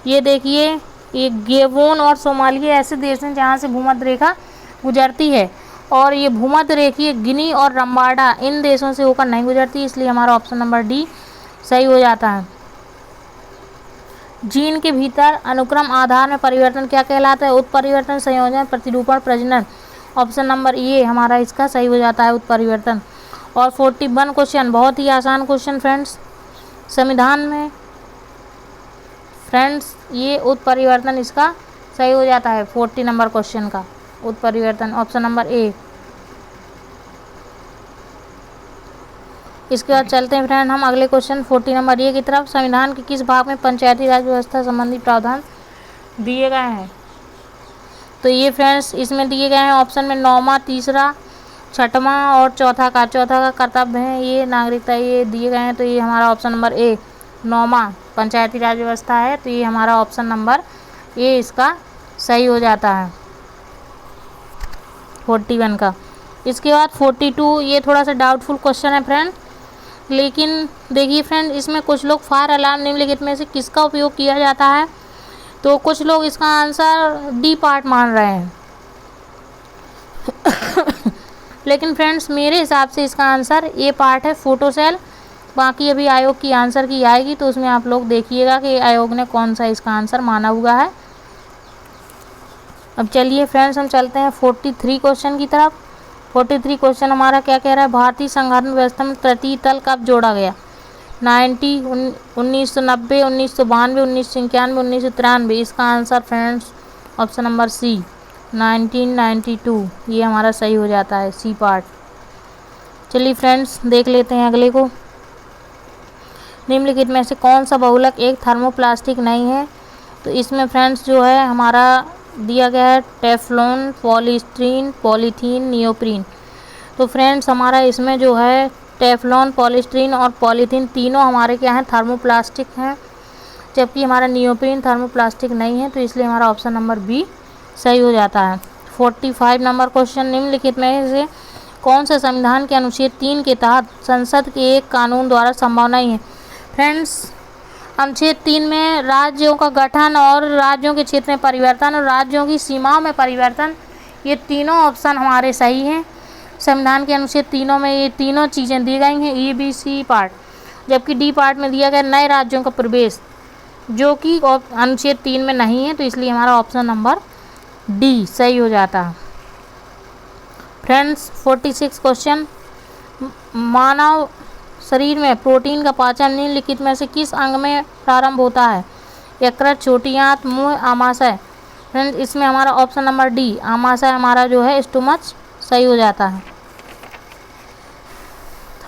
ये देखिए, ये गेबोन और सोमालिया ऐसे देश हैं जहाँ से भूमध्य रेखा गुजरती है, और ये भूमध्य रेखीय गिनी और रंबाडा इन देशों से होकर नहीं गुजरती, इसलिए हमारा ऑप्शन नंबर डी सही हो जाता है। जीन के भीतर अनुक्रम आधार में परिवर्तन क्या कहलाता है? उत्परिवर्तन, संयोजन, प्रतिरूपण, प्रजनन। ऑप्शन नंबर ए हमारा इसका सही हो जाता है, उत्परिवर्तन। और 41 क्वेश्चन, बहुत ही आसान क्वेश्चन फ्रेंड्स। संविधान में फ्रेंड्स ये उत्परिवर्तन इसका सही हो जाता है 40 नंबर क्वेश्चन का, उत्परिवर्तन ऑप्शन नंबर ए। इसके बाद चलते हैं फ्रेंड हम अगले क्वेश्चन 40 नंबर ए की तरफ। संविधान के किस भाग में पंचायती राज व्यवस्था संबंधी प्रावधान दिए गए हैं? तो ये फ्रेंड्स इसमें दिए गए हैं ऑप्शन में 9वां, 3रा, 6वां और चौथा का कर्तव्य है ये नागरिकता, ये दिए गए हैं। तो ये हमारा ऑप्शन नंबर ए 9वां पंचायती राज व्यवस्था है, तो ये हमारा ऑप्शन नंबर ए इसका सही हो जाता है 41 का। इसके बाद 42, ये थोड़ा सा डाउटफुल क्वेश्चन है फ्रेंड, लेकिन देखिए फ्रेंड इसमें कुछ लोग फायर अलार्म निम्नलिखित में से किसका उपयोग किया जाता है? तो कुछ लोग इसका आंसर डी पार्ट मान रहे हैं लेकिन फ्रेंड्स मेरे हिसाब से इसका आंसर ए पार्ट है, फोटो सेल। बाकी अभी आयोग की आंसर की आएगी तो उसमें आप लोग देखिएगा कि आयोग ने कौन सा इसका आंसर माना हुआ है। अब चलिए फ्रेंड्स हम चलते हैं 43 क्वेश्चन की तरफ। 43 क्वेश्चन हमारा क्या कह रहा है? भारतीय संघात्मक व्यवस्था में तृतीय तल कब जोड़ा गया? 1990, 1992, 1991, 1993। इसका answer friends option number C 1992, ये हमारा सही हो जाता है, सी पार्ट। चलिए फ्रेंड्स देख लेते हैं अगले को। निम्नलिखित में से कौन सा बहुलक एक थर्मोप्लास्टिक नहीं है? तो इसमें फ्रेंड्स जो है हमारा दिया गया है टेफ्लॉन, पॉलीस्टीरीन, पॉलीथीन, नियोप्रीन। तो फ्रेंड्स हमारा इसमें जो है टेफ्लॉन, पॉलीस्टीरीन और पॉलीथीन तीनों हमारे क्या हैं? थर्मोप्लास्टिक हैं, जबकि हमारा नियोप्रीन थर्मोप्लास्टिक नहीं है, तो इसलिए हमारा ऑप्शन नंबर बी सही हो जाता है। 45 नंबर क्वेश्चन, निम्नलिखित में से कौन से संविधान के अनुच्छेद 3 के तहत संसद के एक कानून द्वारा संभव नहीं है? फ्रेंड्स अनुच्छेद 3 में राज्यों का गठन और राज्यों के क्षेत्र में परिवर्तन और राज्यों की सीमाओं में परिवर्तन, ये तीनों ऑप्शन हमारे सही हैं। संविधान के अनुच्छेद 3 में ये तीनों चीज़ें दी गई हैं, ए बी सी पार्ट। जबकि डी पार्ट में दिया गया नए राज्यों का प्रवेश, जो कि अनुच्छेद 3 में नहीं है, तो इसलिए हमारा ऑप्शन नंबर डी सही हो जाता है। फ्रेंड्स 46 क्वेश्चन, मानव शरीर में प्रोटीन का पाचन निम्नलिखित में से किस अंग में प्रारंभ होता है? यकृत, छोटी आंत, मुंह, आमाशय। फ्रेंड्स इसमें हमारा ऑप्शन नंबर डी आमाशय हमारा जो है स्टोमच सही हो जाता है।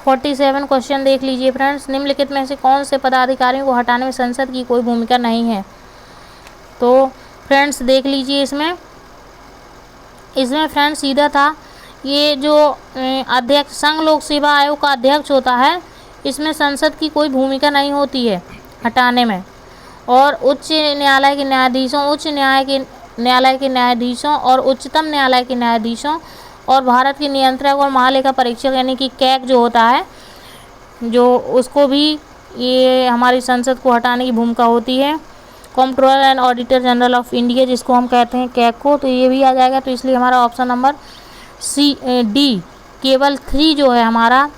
47 क्वेश्चन देख लीजिए फ्रेंड्स, निम्नलिखित में से कौन से पदाधिकारियों को हटाने में संसद की कोई भूमिका नहीं है? तो फ्रेंड्स देख लीजिए इसमें फ्रेंड्स सीधा था, ये जो अध्यक्ष संघ लोक सेवा आयोग का अध्यक्ष होता है, इसमें संसद की कोई भूमिका नहीं होती है हटाने में। और उच्च न्यायालय के न्यायाधीशों, उच्च न्यायालय के न्यायाधीशों और उच्चतम न्यायालय के न्यायाधीशों और भारत के नियंत्रक और महालेखा परीक्षक यानी कि कैग जो होता है, जो उसको भी ये हमारी संसद को हटाने की भूमिका होती है। Controller and auditor general of India जिसको हम कहते हैं कैग को, तो ये भी आ जाएगा, तो इसलिए हमारा ऑप्शन नंबर सी डी केवल 3 जो है हमारा,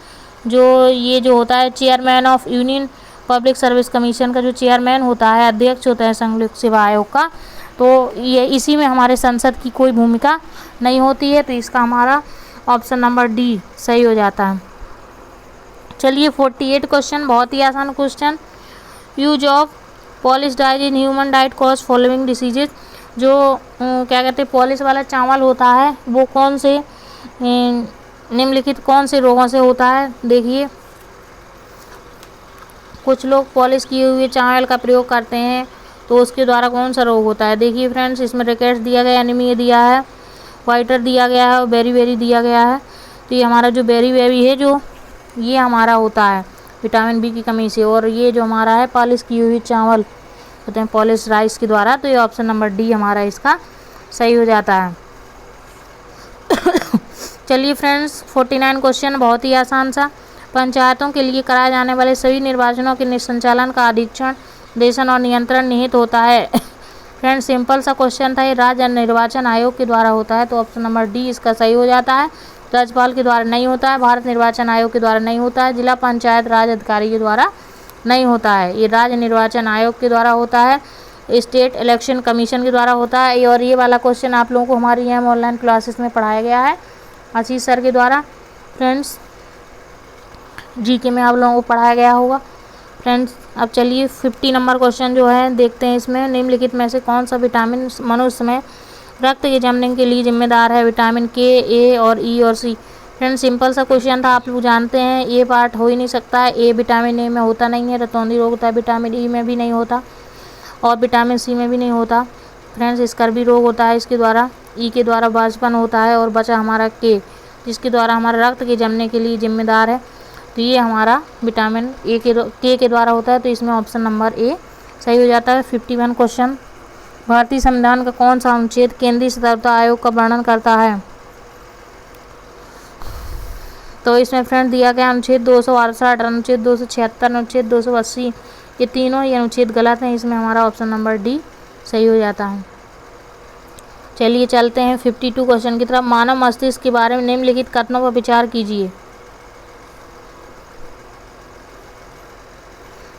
जो ये जो होता है chairman of union public service commission का जो चेयरमैन होता है, अध्यक्ष होता है संघ लोक सेवा आयोग का, तो ये इसी में हमारे संसद की कोई भूमिका नहीं होती है, तो इसका हमारा ऑप्शन नंबर डी सही हो जाता है। चलिए 48 क्वेश्चन, बहुत ही आसान question. Use of polish dyes in human diet cause following diseases. जो क्या कहते हैं पॉलिश वाला चावल होता है वो कौन से निम्नलिखित कौन से रोगों से होता है? देखिए कुछ लोग पॉलिश किए हुए चावल का प्रयोग करते हैं तो उसके द्वारा कौन सा रोग होता है? देखिए फ्रेंड्स इसमें रिकेट्स दिया गया, एनीमिया दिया है, वाइटर दिया गया है और बेरी दिया गया है। तो ये हमारा जो बेरी है जो ये हमारा होता है विटामिन बी की कमी से, और ये जो हमारा है पॉलिश की हुई चावल होते हैं पॉलिश राइस के द्वारा, तो ये ऑप्शन नंबर डी हमारा इसका सही हो जाता है। चलिए फ्रेंड्स 49 क्वेश्चन, बहुत ही आसान सा। पंचायतों के लिए कराए जाने वाले सभी निर्वाचनों के संचालन का अधीक्षण, देशन और नियंत्रण निहित होता है। फ्रेंड्स सिंपल सा क्वेश्चन था, ये राज्य निर्वाचन आयोग के द्वारा होता है, तो ऑप्शन नंबर डी इसका सही हो जाता है। राज्यपाल के द्वारा नहीं होता है, भारत निर्वाचन आयोग के द्वारा नहीं होता है, जिला पंचायत राज अधिकारी के द्वारा नहीं होता है। ये राज्य निर्वाचन आयोग के द्वारा होता है, स्टेट इलेक्शन कमीशन के द्वारा होता है। और ये वाला क्वेश्चन आप लोगों को हमारी यहाँ ऑनलाइन क्लासेस में पढ़ाया गया है आशीष सर के द्वारा। फ्रेंड्स जीके में आप लोगों को पढ़ाया गया होगा। फ्रेंड्स अब चलिए 50 नंबर क्वेश्चन जो है देखते हैं। इसमें निम्नलिखित में से कौन सा विटामिन मनुष्य में रक्त के जमने के लिए जिम्मेदार है? विटामिन के, ए और ई और सी। फ्रेंड्स सिंपल सा क्वेश्चन था, आप लोग जानते हैं। ए पार्ट हो ही नहीं सकता है, ए विटामिन ए में होता नहीं है, रतौंधी रोग होता है, विटामिन ई में भी नहीं होता और विटामिन सी में भी नहीं होता। फ्रेंड्स स्कर्वी रोग होता है इसके द्वारा, ई के द्वारा बांझपन होता है और बचा हमारा के, जिसके द्वारा हमारा रक्त के जमने के लिए जिम्मेदार है। तो ये हमारा विटामिन ए के द्वारा होता है। तो इसमें ऑप्शन नंबर ए सही हो जाता है। 51 क्वेश्चन, भारतीय संविधान का कौन सा अनुच्छेद केंद्रीय सतर्कता आयोग का वर्णन करता है? तो इसमें फ्रेंड दिया गया अनुच्छेद 268, अनुच्छेद 276, अनुच्छेद 280, ये तीनों ये अनुच्छेद गलत हैं। इसमें हमारा ऑप्शन नंबर डी सही हो जाता है। चलिए चलते हैं 52 क्वेश्चन की तरफ। मानव मस्तिष्क के बारे में निम्नलिखित कथनों पर विचार कीजिए।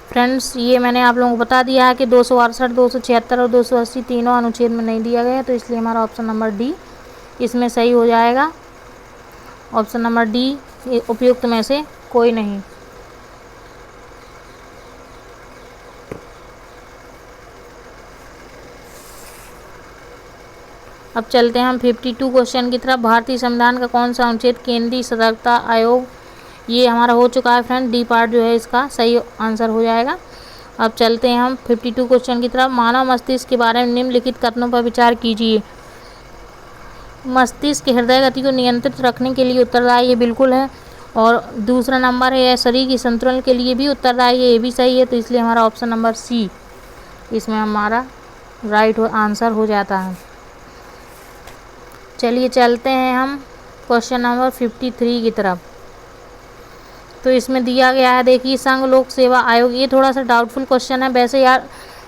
फ्रेंड्स ये मैंने आप लोगों को बता दिया है कि 268, 276 और 280 तीनों अनुच्छेद में नहीं दिया गया है, तो इसलिए हमारा ऑप्शन नंबर डी इसमें सही हो जाएगा। ऑप्शन नंबर डी उपयुक्त में से कोई नहीं। अब चलते हैं हम 52 क्वेश्चन की तरफ। भारतीय संविधान का कौन सा अनुच्छेद केंद्रीय सतर्कता आयोग, ये हमारा हो चुका है फ्रेंड, डी पार्ट जो है इसका सही आंसर हो जाएगा। अब चलते हैं हम 52 क्वेश्चन की तरफ। मानव मस्तिष्क के बारे में निम्नलिखित कथनों पर विचार कीजिए। मस्तिष्क की हृदय गति को नियंत्रित रखने के लिए उत्तरदायी है, बिल्कुल है। और दूसरा नंबर है शरीर की संतुलन के लिए भी उत्तरदायी है, ये भी सही है। तो इसलिए हमारा ऑप्शन नंबर सी इसमें हमारा राइट आंसर हो जाता है। चलिए चलते हैं हम क्वेश्चन नंबर 53 की तरफ। तो इसमें दिया गया है, देखिए संघ लोक सेवा आयोग, ये थोड़ा सा डाउटफुल क्वेश्चन है। वैसे यार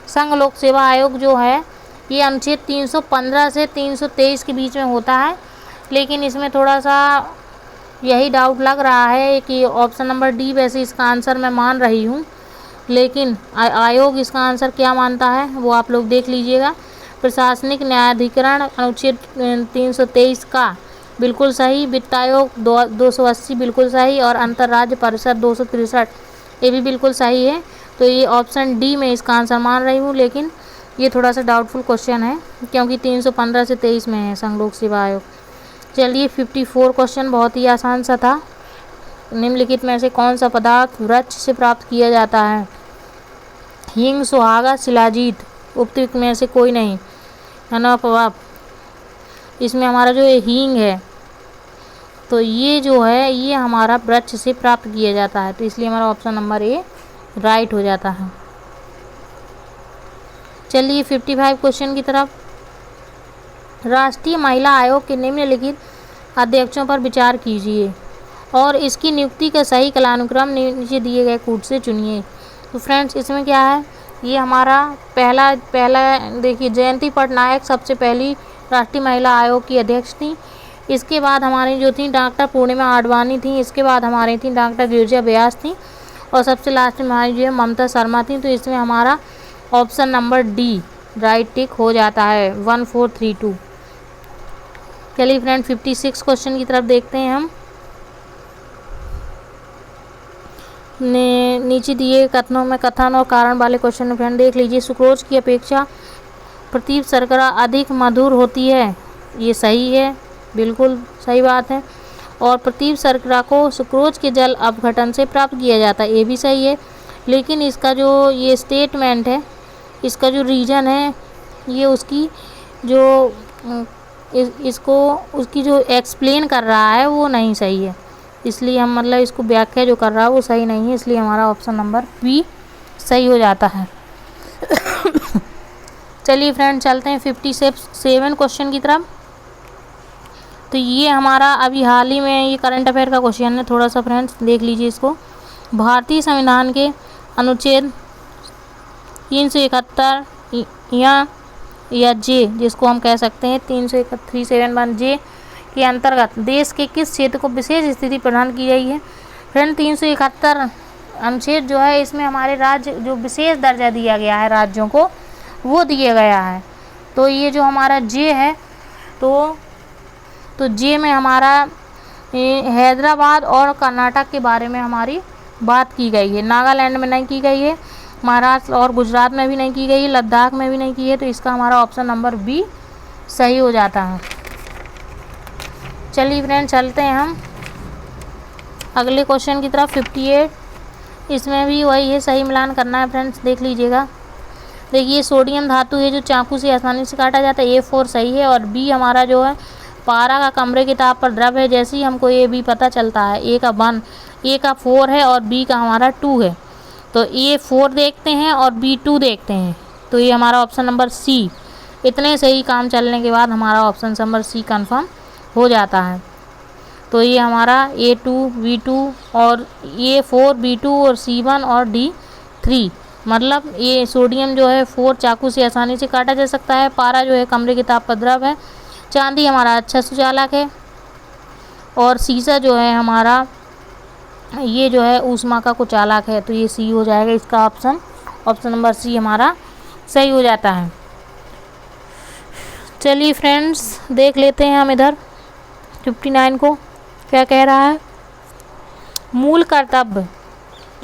संघ लोक सेवा आयोग जो है ये अनुच्छेद 315 से 323 के बीच में होता है, लेकिन इसमें थोड़ा सा यही डाउट लग रहा है कि ऑप्शन नंबर डी वैसे इसका आंसर मैं मान रही हूँ, लेकिन आयोग इसका आंसर क्या मानता है वो आप लोग देख लीजिएगा। प्रशासनिक न्यायाधिकरण अनुच्छेद 323 का बिल्कुल सही, वित्त आयोग 280 बिल्कुल सही, और अंतर्राज्य परिषद 263 ये भी बिल्कुल सही है। तो ये ऑप्शन डी में इसका आंसर मान रही हूँ, लेकिन ये थोड़ा सा डाउटफुल क्वेश्चन है क्योंकि 315 से 23 में है संघ लोक सेवा आयोग। चलिए 54 क्वेश्चन बहुत ही आसान सा था। निम्नलिखित में से कौन सा पदार्थ वृक्ष से प्राप्त किया जाता है? हींग, सुहागा, शिलाजीत, उपयुक्त में से कोई नहीं है ना। इसमें हमारा जो हींग है तो ये जो है ये हमारा वृक्ष से प्राप्त किया जाता है, तो इसलिए हमारा ऑप्शन नंबर ए राइट हो जाता है। चलिए 55 क्वेश्चन की तरफ। राष्ट्रीय महिला आयोग के निम्नलिखित अध्यक्षों पर विचार कीजिए और इसकी नियुक्ति का सही कालानुक्रम नीचे दिए गए कूट से चुनिए। तो फ्रेंड्स इसमें क्या है, ये हमारा पहला देखिए जयंती पटनायक सबसे पहली राष्ट्रीय महिला आयोग की अध्यक्ष थी। इसके बाद हमारी जो थी डॉक्टर पूर्णिमा आडवाणी थी, इसके बाद हमारी थी डॉक्टर गिरिजा व्यास थी, और सबसे लास्ट में हमारी जो है ममता शर्मा थी। तो इसमें हमारा option number D right tick हो जाता है 1432। चलिए फ्रेंड 56 क्वेश्चन की तरफ देखते हैं हम। नीचे दिए कथनों में कथन और कारण वाले क्वेश्चन में फ्रेंड देख लीजिए। सुक्रोज की अपेक्षा प्रतीप शर्करा अधिक मधुर होती है, ये सही है, बिल्कुल सही बात है। और प्रतीप शर्करा को सुक्रोज के जल अपघटन से प्राप्त किया जाता है, ये भी सही है। लेकिन इसका जो ये स्टेटमेंट है, इसका जो रीज़न है, ये उसकी जो इसको उसकी जो एक्सप्लेन कर रहा है वो नहीं सही है, इसलिए हम मतलब इसको व्याख्या जो कर रहा है वो सही नहीं है, इसलिए हमारा ऑप्शन नंबर बी सही हो जाता है। चलिए फ्रेंड चलते हैं 57 क्वेश्चन की तरफ। तो ये हमारा अभी हाल ही में ये करंट अफेयर का क्वेश्चन है, थोड़ा सा फ्रेंड्स देख लीजिए इसको। भारतीय संविधान के अनुच्छेद 371 या जे, जिसको हम कह सकते हैं 371 जे के अंतर्गत देश के किस क्षेत्र को विशेष स्थिति प्रदान की गई है? फ्रेंड 371 अनुच्छेद जो है इसमें हमारे राज्य जो विशेष दर्जा दिया गया है राज्यों को, वो दिया गया है। तो ये जो हमारा जे है, तो जे में हमारा हैदराबाद और कर्नाटक के बारे में हमारी बात की गई है। नागालैंड में नहीं की गई है, महाराष्ट्र और गुजरात में भी नहीं की गई है, लद्दाख में भी नहीं की है। तो इसका हमारा ऑप्शन नंबर बी सही हो जाता है। चलिए फ्रेंड, चलते हैं हम अगले क्वेश्चन की तरफ। 58, इसमें भी वही है, सही मिलान करना है फ्रेंड्स, देख लीजिएगा। देखिए, सोडियम धातु है जो चाकू से आसानी से काटा जाता है, A4 सही है। और बी हमारा जो है पारा का कमरे के ताप पर द्रव है। जैसे ही हमको ये भी पता चलता है, ए का 1, ए का 4 है और बी का हमारा 2 है, तो A4 देखते हैं और B2 देखते हैं। तो ये हमारा ऑप्शन नंबर सी, इतने सही काम चलने के बाद हमारा ऑप्शन नंबर सी कन्फर्म हो जाता है। तो ये हमारा A2, B2 और A4, B2 और C1 और D3, मतलब ये सोडियम जो है 4 चाकू से आसानी से काटा जा सकता है। पारा जो है कमरे के ताप पर द्रव है। चांदी हमारा अच्छा सुचालक है। और सीसा जो है हमारा, ये जो है ऊष्मा का कुचालक है। तो ये सी हो जाएगा इसका ऑप्शन नंबर सी हमारा सही हो जाता है। चलिए फ्रेंड्स, देख लेते हैं हम इधर 59 को क्या कह रहा है। मूल कर्तव्य,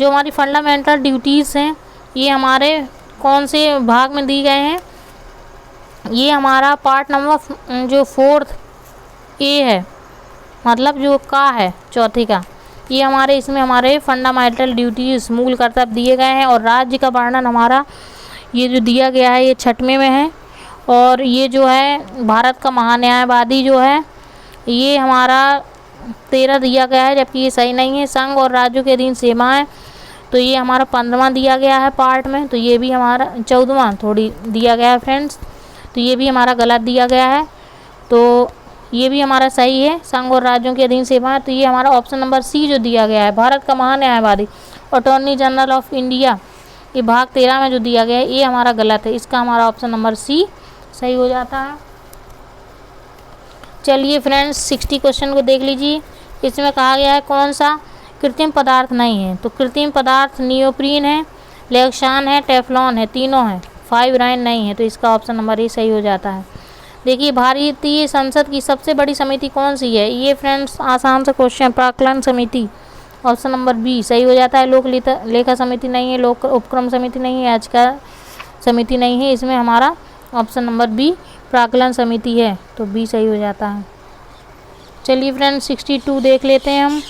जो हमारी फंडामेंटल ड्यूटीज़ हैं, ये हमारे कौन से भाग में दी गए हैं। ये हमारा पार्ट नंबर जो 4 ए है, मतलब जो का है चौथी का, ये हमारे इसमें हमारे फंडामेंटल ड्यूटीज़ मूल कर्तव्य दिए गए हैं। और राज्य का वर्णन हमारा ये जो दिया गया है ये 6वें में है। और ये जो है भारत का महान्यायवादी जो है ये हमारा 13 दिया गया है, जबकि ये सही नहीं है। संघ और राज्यों के अधीन सेवाएं, तो ये हमारा 15वां दिया गया है पार्ट में। तो ये भी हमारा 14वां थोड़ी दिया गया है फ्रेंड्स, तो ये भी हमारा गलत दिया गया है। तो ये भी हमारा सही है, संघ और राज्यों के अधीन सेवाएं। तो ये हमारा ऑप्शन नंबर सी जो दिया गया है, भारत का महान्यायवादी अटॉर्नी जनरल ऑफ इंडिया, ये भाग 13 में जो दिया गया है ये हमारा गलत है। इसका हमारा ऑप्शन नंबर सी सही हो जाता है। चलिए फ्रेंड्स, 60 क्वेश्चन को देख लीजिए। इसमें कहा गया है कौन सा कृत्रिम पदार्थ नहीं है। तो कृत्रिम पदार्थ नियोप्रीन है, लेक्शान है, टेफ्लॉन है, तीनों है। 5 राइन नहीं है। तो इसका ऑप्शन नंबर ए सही हो जाता है। देखिए, भारतीय संसद की सबसे बड़ी समिति कौन सी है। ये फ्रेंड्स आसान सा क्वेश्चन, प्राक्कलन समिति, ऑप्शन नंबर बी सही हो जाता है। लोक लेखा समिति नहीं है, लोक उपक्रम समिति नहीं है, याचिका समिति नहीं है। इसमें हमारा ऑप्शन नंबर बी प्राक्कलन समिति है, तो बी सही हो जाता है। चलिए फ्रेंड्स, 62 देख लेते हैं हम।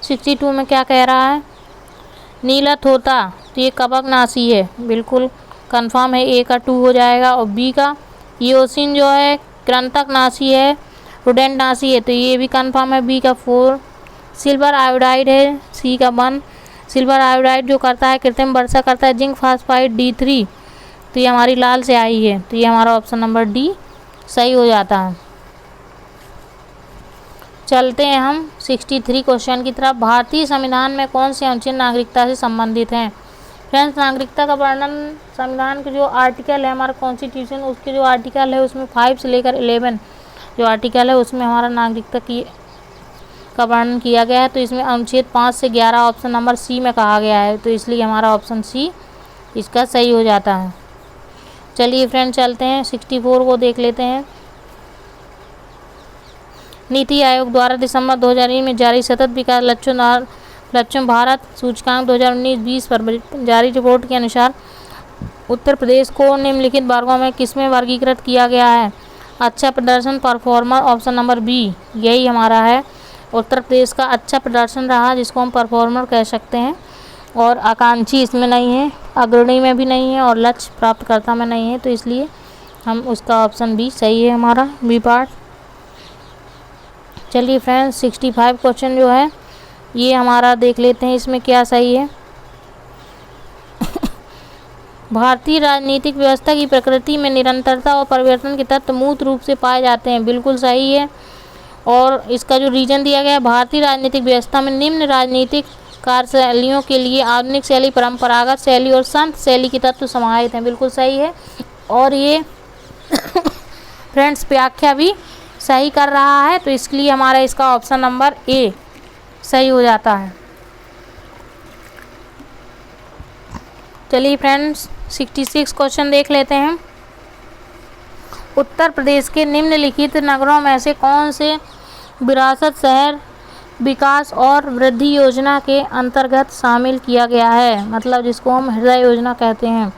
62 में क्या कह रहा है। नीलत होता, तो ये कवकनाशी है, बिल्कुल कंफर्म है। ए का 2 हो जाएगा। और बी का ईओसिन जो है कृंतकनाशी है, रोडेंटनाशी है, तो ये भी कंफर्म है। बी का 4। सिल्वर आयोडाइड है, सी का 1। सिल्वर आयोडाइड जो करता है कृत्रिम वर्षा करता है। जिंक फास्फाइड D3, तो ये हमारी लाल से आई है, तो ये हमारा ऑप्शन नंबर डी सही हो जाता है। चलते हैं हम 63 क्वेश्चन की तरफ। भारतीय संविधान में कौन से अनुच्छेद नागरिकता से संबंधित हैं। फ्रेंड्स, नागरिकता का वर्णन संविधान के जो आर्टिकल है हमारा कॉन्स्टिट्यूशन, उसके जो आर्टिकल है उसमें 5 से लेकर 11 जो आर्टिकल है उसमें हमारा नागरिकता का वर्णन किया गया है। तो इसमें अनुच्छेद 5 से 11 ऑप्शन नंबर सी में कहा गया है, तो इसलिए हमारा ऑप्शन सी इसका सही हो जाता है। चलिए फ्रेंड, चलते हैं 64 को देख लेते हैं। नीति आयोग द्वारा दिसंबर 2003 में जारी सतत विकास लक्ष्यों भारत सूचकांक 2019-20 पर जारी रिपोर्ट के अनुसार उत्तर प्रदेश को निम्नलिखित वर्गों में किसमें वर्गीकृत किया गया है। अच्छा प्रदर्शन, परफॉर्मर, ऑप्शन नंबर बी यही हमारा है। उत्तर प्रदेश का अच्छा प्रदर्शन रहा, जिसको हम परफॉर्मर कह सकते हैं। और आकांक्षी इसमें नहीं है, अग्रणी में भी नहीं है और लक्ष्य प्राप्तकर्ता में नहीं है, तो इसलिए हम उसका ऑप्शन बी सही है हमारा, बी पार्ट। चलिए फ्रेंड्स, 65 क्वेश्चन जो है ये हमारा देख लेते हैं, इसमें क्या सही है। भारतीय राजनीतिक व्यवस्था की प्रकृति में निरंतरता और परिवर्तन के तत्व मूल रूप से पाए जाते हैं, बिल्कुल सही है। और इसका जो रीजन दिया गया है, भारतीय राजनीतिक व्यवस्था में निम्न राजनीतिक कार्यशैलियों के लिए आधुनिक शैली, परंपरागत शैली और संत शैली के तत्व समाहित हैं, बिल्कुल सही है। और ये फ्रेंड्स व्याख्या भी सही कर रहा है, तो इसलिए हमारा इसका ऑप्शन नंबर ए सही हो जाता है। चलिए फ्रेंड्स 66 क्वेश्चन देख लेते हैं। उत्तर प्रदेश के निम्नलिखित नगरों में से कौन से विरासत शहर विकास और वृद्धि योजना के अंतर्गत शामिल किया गया है, मतलब जिसको हम हृदय योजना कहते हैं।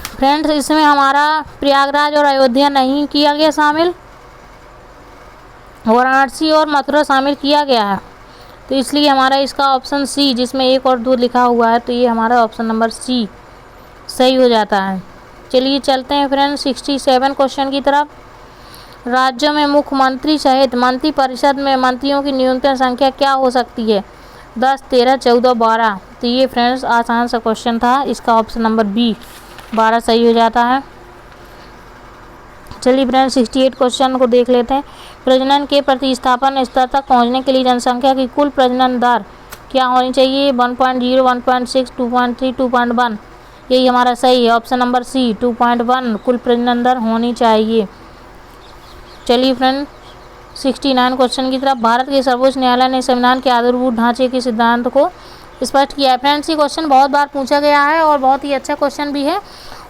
फ्रेंड्स इसमें हमारा प्रयागराज और अयोध्या नहीं किया गया शामिल, वाराणसी और मथुरा शामिल किया गया है, तो इसलिए हमारा इसका ऑप्शन सी, जिसमें 1 और 2 लिखा हुआ है, तो ये हमारा ऑप्शन नंबर सी सही हो जाता है। चलिए चलते हैं फ्रेंड्स 67 क्वेश्चन की तरफ। राज्यों में मुख्यमंत्री सहित मंत्रिपरिषद में मंत्रियों की न्यूनतम संख्या क्या हो सकती है? 10, 13, 14, 12। तो ये फ्रेंड्स आसान सा क्वेश्चन था, इसका ऑप्शन नंबर बी 12 सही हो जाता है। चलिए फ्रेंड्स 68 क्वेश्चन को देख लेते हैं। प्रजनन के प्रतिस्थापन स्तर तक पहुंचने के लिए जनसंख्या की कुल प्रजनन दर क्या होनी चाहिए? 1.0, 1.6, 2.3, 2.1। यही हमारा सही है, ऑप्शन नंबर सी 2.1 कुल प्रजनन दर होनी चाहिए। चलिए फ्रेंड 69 क्वेश्चन की तरफ। भारत के सर्वोच्च न्यायालय ने संविधान के आधारभूत ढांचे के सिद्धांत को स्पष्ट किया है। फ्रेंड्स ये क्वेश्चन बहुत बार पूछा गया है और बहुत ही अच्छा क्वेश्चन भी है,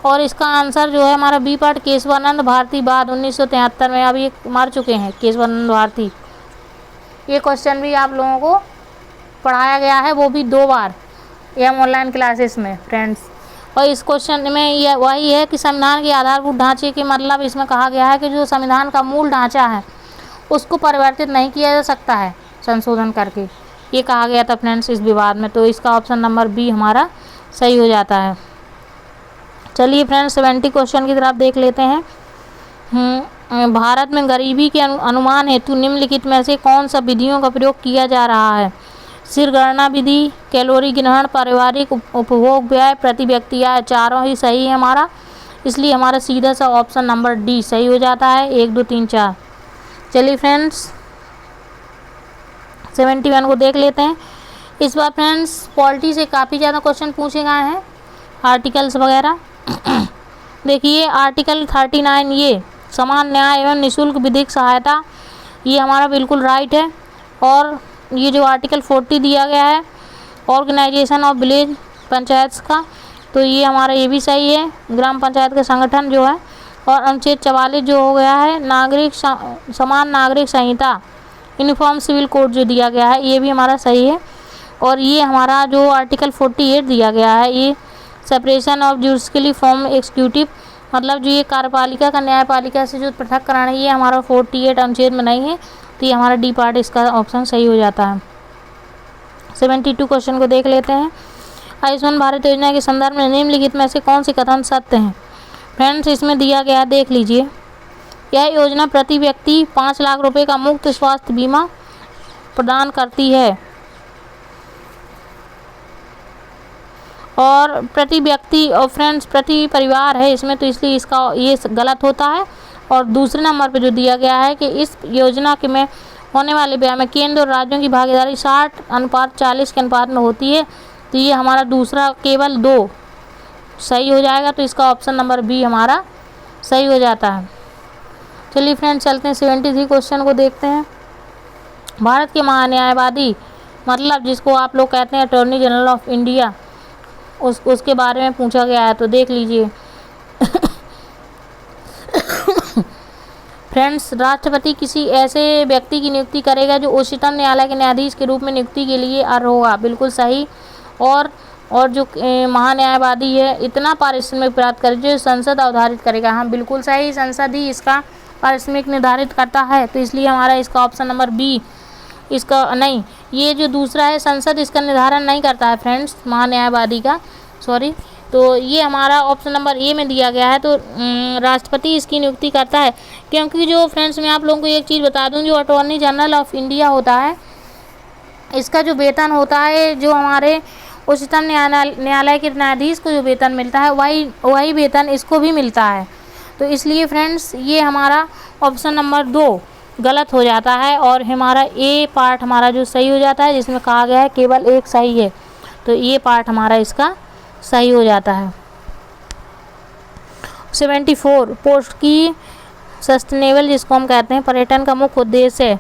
और इसका आंसर जो है हमारा बी पार्ट केशवानंद भारती बाद 1973 में अभी मार चुके हैं केशवानंद भारती। ये क्वेश्चन भी आप लोगों को पढ़ाया गया है, वो भी 2 बार एम ऑनलाइन क्लासेस में फ्रेंड्स। और इस क्वेश्चन में यह वही है कि संविधान के आधारभूत ढांचे के मतलब इसमें कहा गया है कि जो संविधान का मूल ढांचा है उसको परिवर्तित नहीं किया जा सकता है संशोधन करके, ये कहा गया था फ्रेंड्स इस विवाद में, तो इसका ऑप्शन नंबर बी हमारा सही हो जाता है। चलिए फ्रेंड्स 70 क्वेश्चन की तरफ देख लेते हैं। भारत में गरीबी के अनुमान हेतु निम्नलिखित में से कौन सा विधियों का प्रयोग किया जा रहा है? सिर गणना विधि, कैलोरी ग्रहण, पारिवारिक उपभोग व्यय, प्रति व्यक्ति आय, चारों ही सही है हमारा, इसलिए हमारा सीधा सा ऑप्शन नंबर डी सही हो जाता है। 1, 2, 3, 4। चलिए फ्रेंड्स 71 को देख लेते हैं। इस बार फ्रेंड्स पॉलिटी से काफ़ी ज़्यादा क्वेश्चन पूछे गए हैं, आर्टिकल्स वगैरह। देखिए आर्टिकल 39 ये समान न्याय एवं निःशुल्क विधिक सहायता, ये हमारा बिल्कुल राइट है। और ये जो आर्टिकल 40 दिया गया है ऑर्गेनाइजेशन ऑफ विलेज पंचायत का, तो ये हमारा ये भी सही है, ग्राम पंचायत का संगठन जो है। और अनुच्छेद 44 जो हो गया है नागरिक समान नागरिक संहिता, यूनिफॉर्म सिविल कोड जो दिया गया है, ये भी हमारा सही है। और ये हमारा जो आर्टिकल 48 दिया गया है, ये separation of judicially from executive, मतलब जो ये कार्यपालिका का न्यायपालिका से जो पृथककरण है, ये हमारा 48 अनुच्छेद में नहीं है, तो ये हमारा डी पार्ट इसका ऑप्शन सही हो जाता है। 72 क्वेश्चन को देख लेते हैं। आयुष्मान भारत योजना के संदर्भ में निम्नलिखित में से कौन से कथन सत्य हैं? फ्रेंड्स इसमें दिया गया है, देख लीजिए। यह योजना प्रति व्यक्ति 5 लाख रुपए का मुफ्त स्वास्थ्य बीमा प्रदान करती है, और प्रति व्यक्ति और फ्रेंड्स प्रति परिवार है इसमें, तो इसलिए इसका ये गलत होता है। और दूसरे नंबर पे जो दिया गया है कि इस योजना के में होने वाले व्यय में केंद्र और राज्यों की भागीदारी 60:40 के अनुपात में होती है, तो ये हमारा दूसरा केवल 2 सही हो जाएगा, तो इसका ऑप्शन नंबर बी हमारा सही हो जाता है। चलिए फ्रेंड्स चलते हैं 73 क्वेश्चन को देखते हैं। भारत के महान्यायवादी, मतलब जिसको आप लोग कहते हैं अटॉर्नी जनरल ऑफ इंडिया, उसके बारे में पूछा गया है, तो देख लीजिए। फ्रेंड्स राष्ट्रपति किसी ऐसे व्यक्ति की नियुक्ति करेगा जो उच्चतम न्यायालय के न्यायाधीश के रूप में नियुक्ति के लिए अर्ह होगा, बिल्कुल सही। और जो महान्यायवादी है इतना पारिश्रमिक प्राप्त करे जो संसद अवधारित करेगा, हाँ बिल्कुल सही, संसद ही इसका पारिश्रमिक निर्धारित करता है, तो इसलिए हमारा इसका ऑप्शन नंबर बी इसका नहीं, ये जो दूसरा है संसद इसका निर्धारण नहीं करता है फ्रेंड्स, महान्यायवादी का, सॉरी, तो ये हमारा ऑप्शन नंबर ए में दिया गया है। तो राष्ट्रपति इसकी नियुक्ति करता है, क्योंकि जो फ्रेंड्स मैं आप लोगों को एक चीज़ बता दूं, जो अटॉर्नी जनरल ऑफ इंडिया होता है इसका जो वेतन होता है, जो हमारे उच्चतम न्यायालय के न्यायाधीश को जो वेतन मिलता है वही वेतन इसको भी मिलता है, तो इसलिए फ्रेंड्स ये हमारा ऑप्शन नंबर 2 गलत हो जाता है, और हमारा ए पार्ट हमारा जो सही हो जाता है, जिसमें कहा गया है केवल 1 सही है, तो ये पार्ट हमारा इसका सही हो जाता है। 74 पोस्ट की सस्टेनेबल, जिसको हम कहते हैं पर्यटन का मुख्य उद्देश्य है,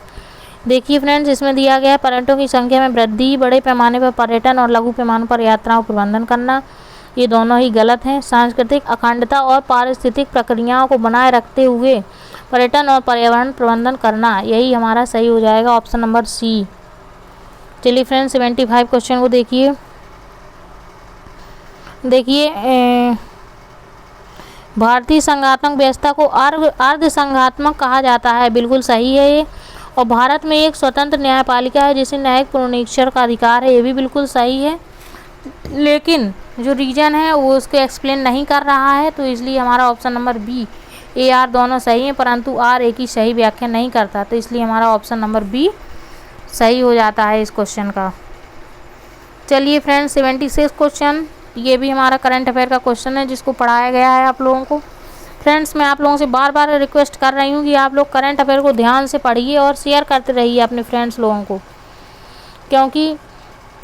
देखिए फ्रेंड्स, इसमें दिया गया है पर्यटकों की संख्या में वृद्धि, बड़े पैमाने पर पर्यटन और लघु पैमाने पर यात्राओं को प्रबंधन करना, ये दोनों ही गलत हैं। सांस्कृतिक अखंडता और पारिस्थितिक प्रक्रियाओं को बनाए रखते हुए पर्यटन और पर्यावरण प्रबंधन करना, यही हमारा सही हो जाएगा, ऑप्शन नंबर सी। चलिए फ्रेंड्स 75 क्वेश्चन को देखिए। भारतीय संघात्मक व्यवस्था को अर्ध संघात्मक कहा जाता है, बिल्कुल सही है ये। और भारत में एक स्वतंत्र न्यायपालिका है जिसे न्यायिक पुनरीक्षण का अधिकार है, ये भी बिल्कुल सही है। लेकिन जो रीजन है वो उसको एक्सप्लेन नहीं कर रहा है, तो इसलिए हमारा option number B, A R दोनों सही हैं, परंतु आर ए की सही व्याख्या नहीं करता, तो इसलिए हमारा ऑप्शन नंबर बी सही हो जाता है इस क्वेश्चन का। चलिए फ्रेंड्स 76 क्वेश्चन, ये भी हमारा करंट अफेयर का क्वेश्चन है जिसको पढ़ाया गया है आप लोगों को। फ्रेंड्स मैं आप लोगों से बार बार रिक्वेस्ट कर रही हूँ कि आप लोग करंट अफेयर को ध्यान से पढ़िए और शेयर करते रहिए अपने फ्रेंड्स लोगों को, क्योंकि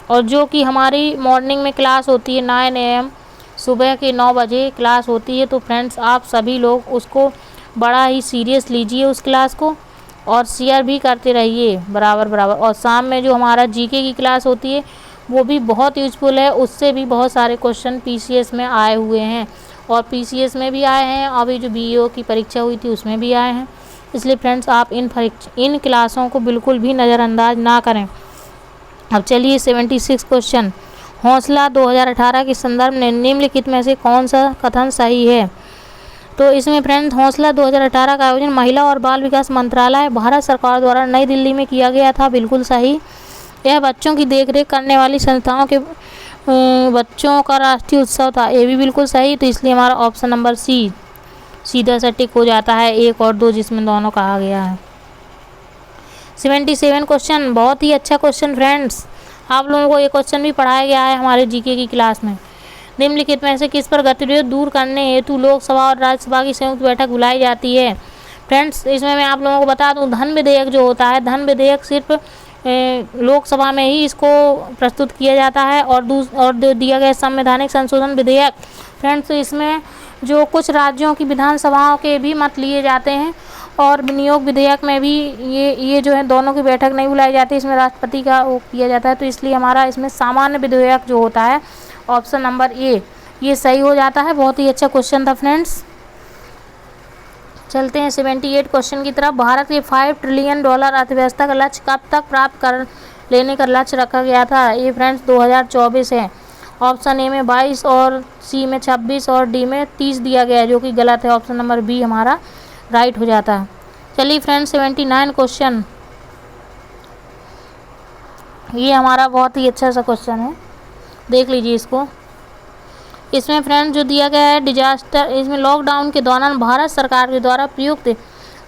और जो कि हमारी मॉर्निंग में क्लास होती है 9 AM, सुबह के 9 बजे क्लास होती है, तो फ्रेंड्स आप सभी लोग उसको बड़ा ही सीरियस लीजिए उस क्लास को, और शेयर भी करते रहिए बराबर। और शाम में जो हमारा जीके की क्लास होती है वो भी बहुत यूजफुल है, उससे भी बहुत सारे क्वेश्चन पीसीएस में आए हुए हैं, और पीसीएस में भी आए हैं, अभी जो बीईओ की परीक्षा हुई थी उसमें भी आए हैं। इसलिए फ्रेंड्स आप इन क्लासों को बिल्कुल भी नज़रअंदाज ना करें। अब चलिए 76 क्वेश्चन, हौसला 2018 के संदर्भ में निम्नलिखित में से कौन सा कथन सही है? तो इसमें फ्रेंड्स हौसला 2018 का आयोजन महिला और बाल विकास मंत्रालय भारत सरकार द्वारा नई दिल्ली में किया गया था, बिल्कुल सही। यह बच्चों की देखरेख करने वाली संस्थाओं के बच्चों का राष्ट्रीय उत्सव था, ये भी बिल्कुल सही, तो इसलिए हमारा ऑप्शन नंबर सी सीधा सा टिक हो जाता है, 1 और 2 जिसमें दोनों कहा गया है। 77 क्वेश्चन, बहुत ही अच्छा क्वेश्चन फ्रेंड्स, आप लोगों को ये क्वेश्चन भी पढ़ाया गया है हमारे जीके की क्लास में। निम्नलिखित में से किस पर गतिविधियों दूर करने हेतु लोकसभा और राज्यसभा की संयुक्त बैठक बुलाई जाती है? फ्रेंड्स इसमें मैं आप लोगों को बता दूं, धन विधेयक जो होता है, धन विधेयक सिर्फ लोकसभा में ही इसको प्रस्तुत किया जाता है, और दिया गया संवैधानिक संशोधन विधेयक फ्रेंड्स, इसमें जो कुछ राज्यों की विधानसभाओं के भी मत लिए जाते हैं, और विनियोग विधेयक में भी ये जो है दोनों की बैठक नहीं बुलाई जाती, इसमें राष्ट्रपति का वो किया जाता है, तो इसलिए हमारा इसमें सामान्य विधेयक जो होता है ऑप्शन नंबर ए ये सही हो जाता है। बहुत ही अच्छा क्वेश्चन था फ्रेंड्स। चलते हैं 78 क्वेश्चन की तरफ। भारत के $5 ट्रिलियन अर्थव्यवस्था का लक्ष्य कब तक प्राप्त कर लेने का लक्ष्य रखा गया था? ये फ्रेंड्स 2024 है। ऑप्शन ए में 22 और सी में 26 और डी में 30 दिया गया है, जो कि गलत है, ऑप्शन नंबर बी हमारा राइट हो जाता है। चलिए फ्रेंड्स 79 क्वेश्चन, ये हमारा बहुत ही अच्छा सा क्वेश्चन है, देख लीजिए इसको। इसमें फ्रेंड्स जो दिया गया है डिजास्टर, इसमें लॉकडाउन के दौरान भारत सरकार के द्वारा प्रयुक्त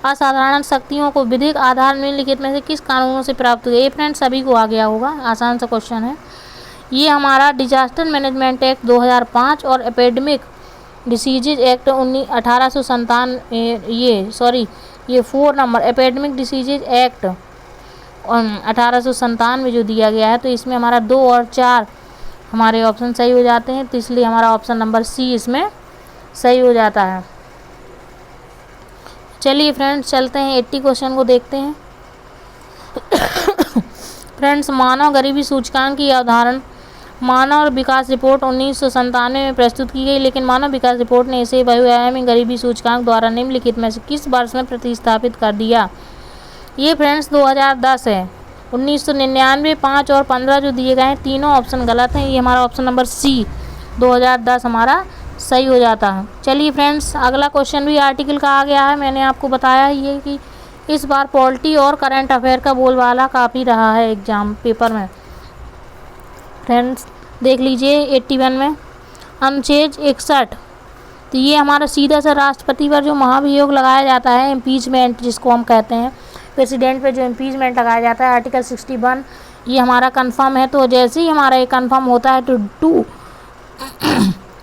असाधारण शक्तियों को विधिक आधार निम्नलिखित में से किस कानूनों से प्राप्त हुए? ये फ्रेंड्स सभी को आ गया होगा, आसान सा क्वेश्चन है। ये हमारा डिजास्टर मैनेजमेंट एक्ट 2005 और एपिडेमिक डिसीजेज एक्ट 1897, ये 4 नंबर एपिडेमिक डिसीजेज एक्ट 1897 में जो दिया गया है, तो इसमें हमारा 2 और 4 हमारे ऑप्शन सही हो जाते हैं, तो इसलिए हमारा ऑप्शन नंबर सी इसमें सही हो जाता है। चलिए फ्रेंड्स चलते हैं 80 क्वेश्चन को देखते हैं। फ्रेंड्स मानव गरीबी सूचकांक की अवधारणा मानव विकास रिपोर्ट 1997 में प्रस्तुत की गई, लेकिन मानव विकास रिपोर्ट ने इसे बहुआयामी गरीबी सूचकांक द्वारा निम्नलिखित में से किस वर्ष में प्रतिस्थापित कर दिया? ये फ्रेंड्स 2010 है। 1999, 5 और 15 जो दिए गए हैं तीनों ऑप्शन गलत हैं, ये हमारा ऑप्शन नंबर सी 2010 हमारा सही हो जाता है। चलिए फ्रेंड्स अगला क्वेश्चन भी आर्टिकल का आ गया है, मैंने आपको बताया ही है कि इस बार पॉलिटी और करंट अफेयर का बोलबाला काफ़ी रहा है एग्जाम पेपर में। फ्रेंड्स देख लीजिए 81 में अनुच्छेद 61, तो ये हमारा सीधा सा राष्ट्रपति पर जो महाभियोग लगाया जाता है, इम्पीचमेंट जिसको हम कहते हैं, प्रेसिडेंट पे जो इम्पीचमेंट लगाया जाता है, आर्टिकल 61 ये हमारा कंफर्म है। तो जैसे ही हमारा ये कंफर्म होता है तो 2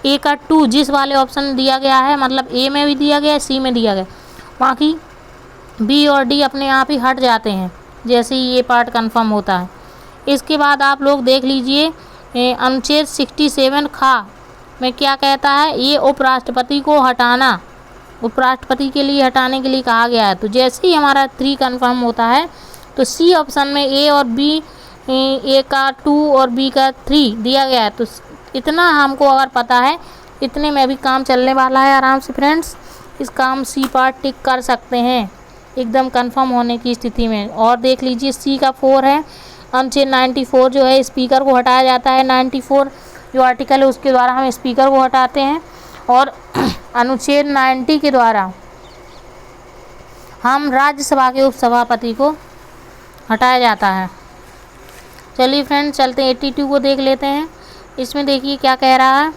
ए का 2 जिस वाले ऑप्शन दिया गया है, मतलब ए में भी दिया गया है, सी में दिया गया, बाकी बी और डी अपने आप ही हट जाते हैं जैसे ही ये पार्ट कंफर्म होता है। इसके बाद आप लोग देख लीजिए अनुच्छेद 67 खा में क्या कहता है, ये उपराष्ट्रपति को हटाना, उपराष्ट्रपति के लिए हटाने के लिए कहा गया है। तो जैसे ही हमारा 3 कंफर्म होता है तो सी ऑप्शन में ए और बी, ए का 2 और बी का 3 दिया गया है। तो इतना हमको अगर पता है, इतने में भी काम चलने वाला है आराम से फ्रेंड्स। इस काम सी पर टिक कर सकते हैं एकदम कंफर्म होने की स्थिति में। और देख लीजिए सी का 4 है अनुच्छेद 94 जो है स्पीकर को हटाया जाता है। 94 जो आर्टिकल है उसके द्वारा हम स्पीकर को हटाते हैं, और अनुच्छेद 90 के द्वारा हम राज्यसभा के उपसभापति को हटाया जाता है। चलिए फ्रेंड्स चलते हैं 82 को देख लेते हैं। इसमें देखिए क्या कह रहा है।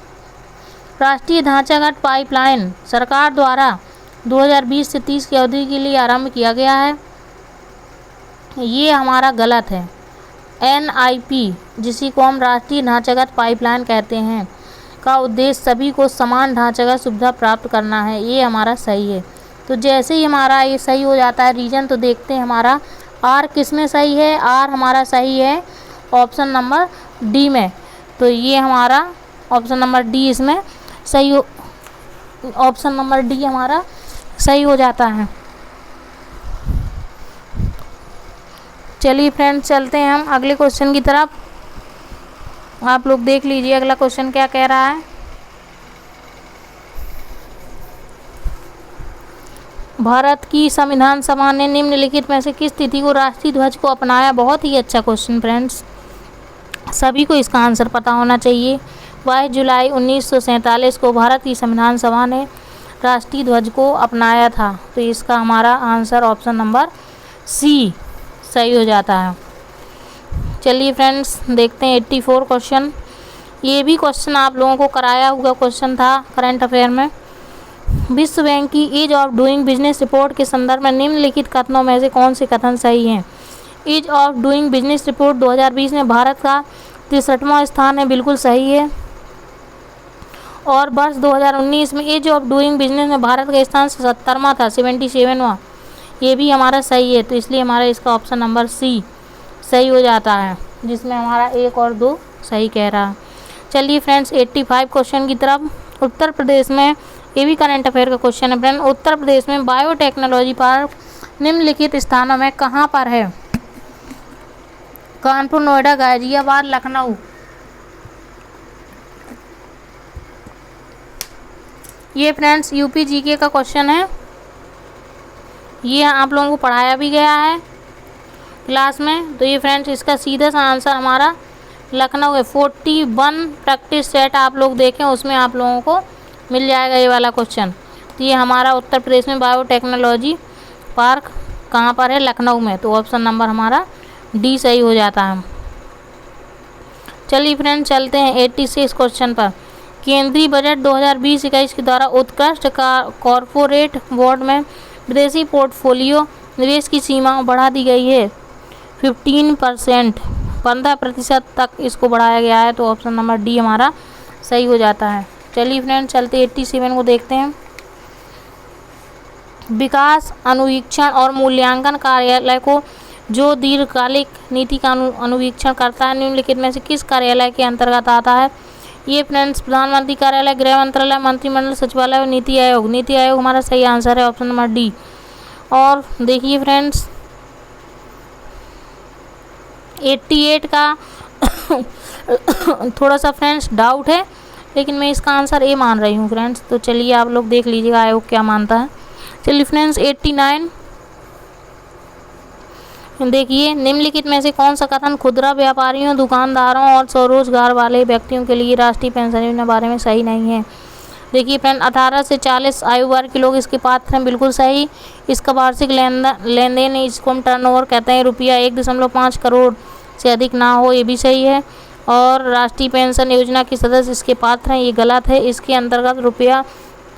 राष्ट्रीय ढांचागत पाइपलाइन सरकार द्वारा 2020 से 30 की अवधि के लिए आरंभ किया गया है। ये हमारा गलत है। NIP जिसी को हम राष्ट्रीय ढांचागत पाइपलाइन कहते हैं का उद्देश्य सभी को समान ढांचागत सुविधा प्राप्त करना है। ये हमारा सही है। तो जैसे ही हमारा ये सही हो जाता है रीजन, तो देखते हैं हमारा R किस में सही है। R हमारा सही है ऑप्शन नंबर डी में। तो ये हमारा ऑप्शन नंबर डी इसमें सही हो, ऑप्शन नंबर डी हमारा सही हो जाता है। चलिए फ्रेंड्स चलते हैं हम अगले क्वेश्चन की तरफ। आप लोग देख लीजिए अगला क्वेश्चन क्या कह रहा है। भारत की संविधान सभा ने निम्नलिखित में से किस तिथि को राष्ट्रीय ध्वज को अपनाया। बहुत ही अच्छा क्वेश्चन फ्रेंड्स, सभी को इसका आंसर पता होना चाहिए। 22 जुलाई 1947 को भारत की संविधान सभा ने राष्ट्रीय ध्वज को अपनाया था। तो इसका हमारा आंसर ऑप्शन नंबर सी सही हो जाता है। चलिए फ्रेंड्स देखते हैं 84 क्वेश्चन। ये भी क्वेश्चन आप लोगों को कराया हुआ क्वेश्चन था करंट अफेयर में। विश्व बैंक की ease of doing business report के संदर्भ में निम्नलिखित कथनों में से कौन से कथन सही हैं। Ease of doing business report 2020 में भारत का 63वां स्थान है, बिल्कुल सही है। और वर्ष 2019 में ईज ऑफ डूइंग बिजनेस में भारत का स्थान 77वां था, 77वां। ये भी हमारा सही है। तो इसलिए हमारा इसका ऑप्शन नंबर सी सही हो जाता है, जिसमें हमारा 1 और 2 सही कह रहा है। चलिए फ्रेंड्स 85 क्वेश्चन की तरफ। उत्तर प्रदेश में, ये भी करंट अफेयर का क्वेश्चन है फ्रेंड। उत्तर प्रदेश में बायोटेक्नोलॉजी पार्क निम्नलिखित स्थानों में कहाँ पर है। कानपुर, नोएडा, गाजियाबाद, लखनऊ। ये फ्रेंड्स यूपी जीके का क्वेश्चन है। ये आप लोगों को पढ़ाया भी गया है क्लास में। तो ये फ्रेंड्स इसका सीधा सा आंसर हमारा लखनऊ है। 41 प्रैक्टिस सेट आप लोग देखें, उसमें आप लोगों को मिल जाएगा ये वाला क्वेश्चन। तो ये हमारा उत्तर प्रदेश में बायोटेक्नोलॉजी पार्क कहाँ पर है, लखनऊ में। तो ऑप्शन नंबर हमारा डी सही हो जाता है। चलिए फ्रेंड्स चलते हैं 86 क्वेश्चन पर। केंद्रीय बजट 2020-21 के द्वारा उत्कृष्ट कॉरपोरेट बोर्ड में विदेशी पोर्टफोलियो निवेश की सीमा बढ़ा दी गई है 15% तक इसको बढ़ाया गया है। तो ऑप्शन नंबर डी हमारा सही हो जाता है। चलिए फ्रेंड्स चलते 87 को देखते हैं। विकास अनुवीक्षण और मूल्यांकन कार्यालय को जो दीर्घकालिक नीति का अनुवीक्षण करता है निम्नलिखित में से किस कार्यालय के अंतर्गत आता है। ये फ्रेंड्स प्रधानमंत्री कार्यालय, गृह मंत्रालय, मंत्रिमंडल सचिवालय और नीति आयोग। नीति आयोग हमारा सही आंसर है, ऑप्शन नंबर डी। और देखिए फ्रेंड्स 88 का थोड़ा सा फ्रेंड्स डाउट है, लेकिन मैं इसका आंसर ए मान रही हूँ फ्रेंड्स। तो चलिए आप लोग देख लीजिएगा आयोग क्या मानता है। चलिए फ्रेंड्स 89 देखिए निम्नलिखित में से कौन सा कथन खुदरा व्यापारियों, दुकानदारों और स्वरोजगार वाले व्यक्तियों के लिए राष्ट्रीय पेंशन योजना बारे में सही नहीं है। देखिए फ्रेंड 18 से 40 आयु वर्ग के लोग इसके पात्र हैं, बिल्कुल सही। इसका वार्षिक लेन देन इसको हम टर्नओवर कहते हैं, रुपया 1.5 करोड़ से अधिक ना हो, ये भी सही है। और राष्ट्रीय पेंशन योजना के सदस्य इसके पात्र हैं, ये गलत है। इसके अंतर्गत रुपया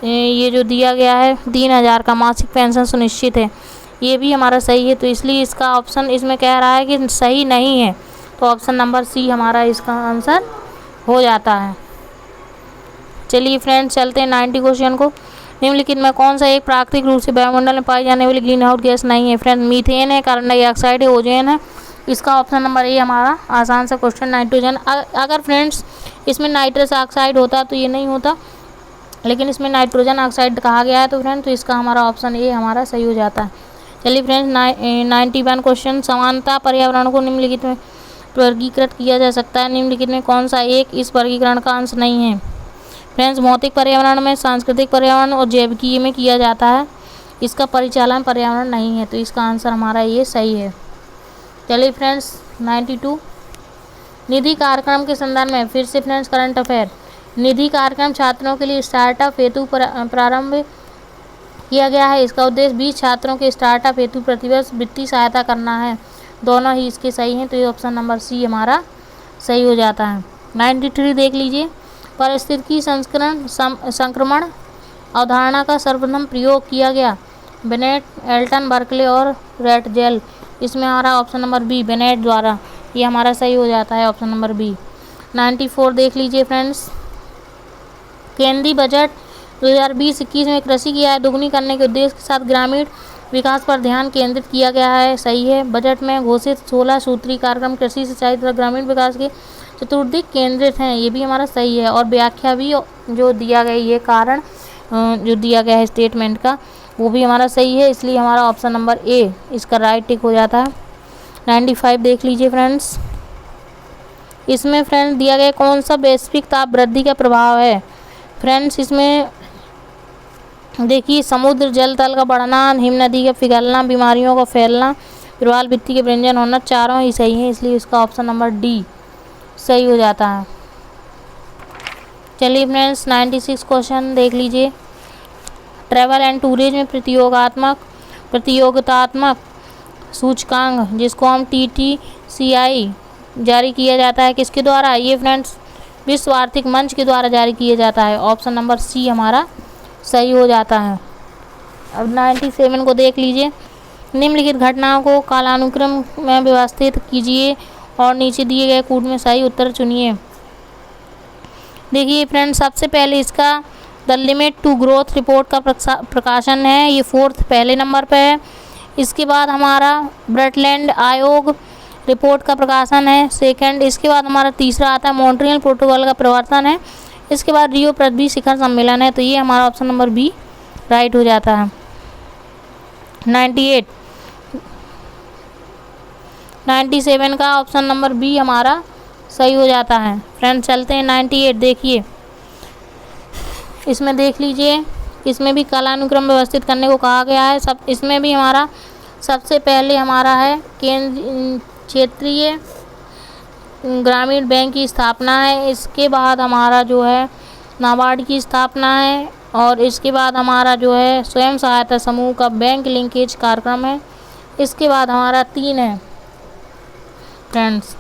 ये जो दिया गया है 3000 का मासिक पेंशन सुनिश्चित है, ये भी हमारा सही है। तो इसलिए इसका ऑप्शन इसमें कह रहा है कि सही नहीं है। तो ऑप्शन नंबर सी हमारा इसका आंसर हो जाता है। चलिए फ्रेंड्स चलते हैं 90 क्वेश्चन को। निम्नलिखित में कौन सा एक प्राकृतिक रूप से वायुमंडल में पाई जाने वाली ग्रीन हाउस गैस नहीं है। फ्रेंड मीथेन है, कार्बन डाइऑक्साइड है, ओजोन है। इसका ऑप्शन नंबर ए हमारा आसान सा क्वेश्चन। नाइट्रोजन, अगर फ्रेंड्स इसमें नाइट्रस ऑक्साइड होता तो ये नहीं होता, लेकिन इसमें नाइट्रोजन ऑक्साइड कहा गया है। तो फ्रेंड तो इसका हमारा ऑप्शन ए हमारा सही हो जाता है। चलिए फ्रेंड्स 91 क्वेश्चन, समानता पर्यावरण को निम्नलिखित में वर्गीकृत किया जा सकता है, निम्नलिखित में कौन सा एक इस वर्गीकरण का अंश नहीं है। फ्रेंड्स भौतिक पर्यावरण में, सांस्कृतिक पर्यावरण और जैविकीय में किया जाता है, इसका परिचालन पर्यावरण नहीं है, तो इसका आंसर हमारा ये सही है। चलिए फ्रेंड्स 92 निधि कार्यक्रम के संदर्भ में, फिर से फ्रेंड्स करंट अफेयर। निधि कार्यक्रम छात्रों के लिए स्टार्टअप हेतु प्रारंभ किया गया है। इसका उद्देश्य 20 छात्रों के स्टार्टअप हेतु प्रतिवर्ष वित्तीय सहायता करना है। दोनों ही इसके सही हैं, तो ये ऑप्शन नंबर सी हमारा सही हो जाता है। 93 देख लीजिए, पारिस्थितिकी संक्रमण अवधारणा का सर्वप्रथम प्रयोग किया गया। बेनेट, एल्टन, बर्कले और रेटजेल, इसमें हमारा ऑप्शन नंबर बी बेनेट द्वारा, ये हमारा सही हो जाता है ऑप्शन नंबर बी। 94 देख लीजिए फ्रेंड्स, केंद्रीय बजट 2020-21 में कृषि की आय दोगुनी करने के उद्देश्य के साथ ग्रामीण विकास पर ध्यान केंद्रित किया गया है, सही है। बजट में घोषित 16 सूत्री कार्यक्रम कृषि, सिंचाई तथा ग्रामीण विकास के चतुर्दिक केंद्रित हैं, ये भी हमारा सही है। और व्याख्या भी जो दिया गया, ये कारण जो दिया गया है स्टेटमेंट का, वो भी हमारा सही है, इसलिए हमारा ऑप्शन नंबर ए इसका राइट टिक हो जाता है। 95 देख लीजिए फ्रेंड्स, इसमें फ्रेंड्स दिया गया कौन सा वैश्विक ताप वृद्धि का प्रभाव है। फ्रेंड्स इसमें देखिए, समुद्र जल तल का बढ़ना, हिम नदी का पिघलना, बीमारियों का फैलना, प्रवाल भित्ति के व्यंजन होना, चारों ही सही हैं, इसलिए इसका ऑप्शन नंबर डी सही हो जाता है। चलिए फ्रेंड्स 96 क्वेश्चन देख लीजिए, ट्रैवल एंड टूरिज्म में प्रतियोगितात्मक सूचकांक जिसको हम TTCI जारी किया जाता है, किसके द्वारा, ये फ्रेंड्स विश्व आर्थिक मंच के द्वारा जारी किया जाता है, ऑप्शन नंबर सी हमारा सही हो जाता है। अब 97 को देख लीजिए, निम्नलिखित घटनाओं को कालानुक्रम में व्यवस्थित कीजिए और नीचे दिए गए कूट में सही उत्तर चुनिए। देखिए फ्रेंड्स, सबसे पहले इसका the limit to growth report का प्रकाशन है, ये 4th पहले नंबर पे है। इसके बाद हमारा ब्रटलैंड आयोग रिपोर्ट का प्रकाशन है, 2nd। इसके बाद हमारा तीसरा आता है मॉन्ट्रियल प्रोटोकॉल का प्रवर्तन है। इसके बाद रियो पृथ्वी शिखर सम्मेलन है, तो ये हमारा ऑप्शन नंबर बी राइट हो जाता है। 97 का ऑप्शन नंबर बी हमारा सही हो जाता है। फ्रेंड्स चलते हैं 98, देखिए इसमें देख लीजिए, इसमें भी कालानुक्रम व्यवस्थित करने को कहा गया है। सब इसमें भी हमारा सबसे पहले हमारा है क्षेत्रीय ग्रामीण बैंक की स्थापना है। इसके बाद हमारा जो है नाबार्ड की स्थापना है, और इसके बाद हमारा जो है स्वयं सहायता समूह का बैंक लिंकेज कार्यक्रम है। इसके बाद हमारा 3 है फ्रेंड्स,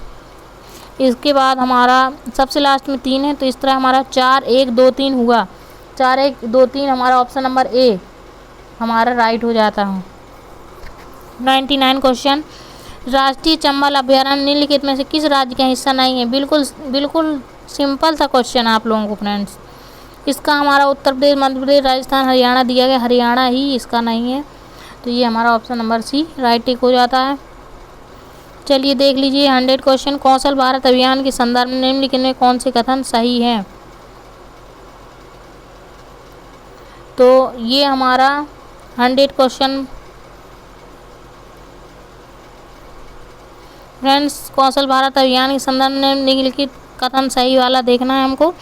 इसके बाद हमारा सबसे लास्ट में 3 है, तो इस तरह हमारा 4 1 2 3 हुआ। 4 1 2 3 हमारा ऑप्शन नंबर ए हमारा राइट हो जाता है। 99 क्वेश्चन, राष्ट्रीय चंबल अभयारण्य निम्नलिखित में से किस राज्य का हिस्सा नहीं है। बिल्कुल सिंपल सा क्वेश्चन आप लोगों को फ्रेंड्स। इसका हमारा उत्तर प्रदेश, मध्य प्रदेश, राजस्थान, हरियाणा दिया गया, हरियाणा ही इसका नहीं है, तो ये हमारा option number C right tick हो जाता है। चलिए देख लीजिए 100 क्वेश्चन, कौशल भारत अभियान के संदर्भ में निम्नलिखित में कौन से कथन सही हैं। तो ये हमारा 100 क्वेश्चन फ्रेंड्स, कौशल भारत अभियान के संदर्भ में निम्नलिखित कथन सही वाला देखना है हमको।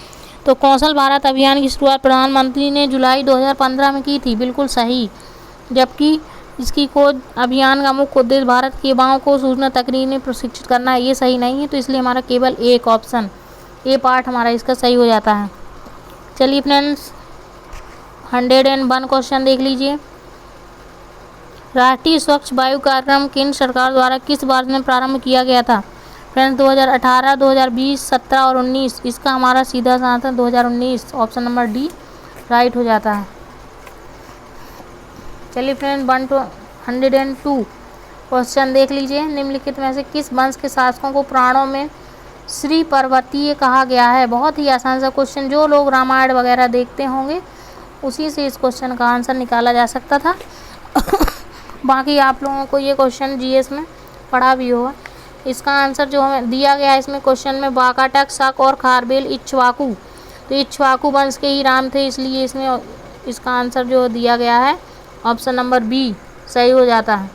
तो कौशल भारत अभियान की शुरुआत प्रधानमंत्री ने जुलाई 2015 में की थी, बिल्कुल सही। जबकि इसकी खोज अभियान का मुख्य उद्देश्य भारत के युवाओं को सूचना तकनीक में प्रशिक्षित करना है, ये सही नहीं है, तो इसलिए हमारा केवल एक ऑप्शन ए पार्ट हमारा इसका सही हो जाता है। चलिए फ्रेंड्स 101 क्वेश्चन देख लीजिए, राष्ट्रीय स्वच्छ वायु कार्यक्रम केंद्र सरकार द्वारा किस वर्ष में प्रारंभ किया गया था। फ्रेंड्स 2018, 2020, 17 और 19, इसका हमारा सीधा सा answer 2019 option number D right हो जाता है। चलिए फ्रेंड्स 102 क्वेश्चन देख लीजिए, निम्नलिखित में से किस वंश के शासकों को पुराणों में श्री पर्वतीय कहा गया है। बहुत ही आसान सा क्वेश्चन, जो लोग रामायण वगैरह देखते होंगे उसी से इस क्वेश्चन का आंसर निकाला जा सकता था। बाकी आप लोगों को ये क्वेश्चन जीएस में पढ़ा भी होगा। इसका आंसर जो हमें दिया गया है इसमें क्वेश्चन में वाकाटक, शक और खारबेल इक्ष्वाकु, तो इक्ष्वाकु वंश के ही राम थे, इसलिए इसमें इसका आंसर जो दिया गया है ऑप्शन नंबर बी सही हो जाता है।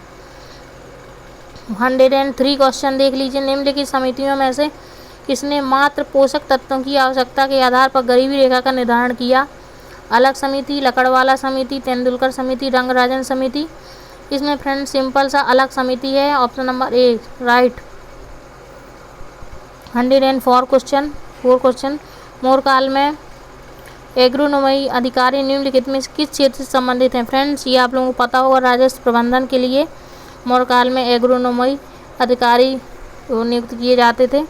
103 क्वेश्चन देख लीजिए। निम्नलिखित समितियों में से किसने मात्र पोषक तत्वों की आवश्यकता के आधार पर गरीबी रेखा का निर्धारण किया? अलग समिति, लकड़वाला समिति, तेंदुलकर समिति, रंगराजन समिति। इसमें फ्रेंड सिंपल सा अलग समिति है, ऑप्शन नंबर ए राइट। 104 क्वेश्चन मौर्यकाल में एग्रोनोमी अधिकारी निम्नलिखित में किस क्षेत्र से संबंधित हैं? फ्रेंड्स ये आप लोगों को पता होगा, राजस्व प्रबंधन के लिए मौर्यकाल में एग्रोनोमी अधिकारी नियुक्त किए जाते थे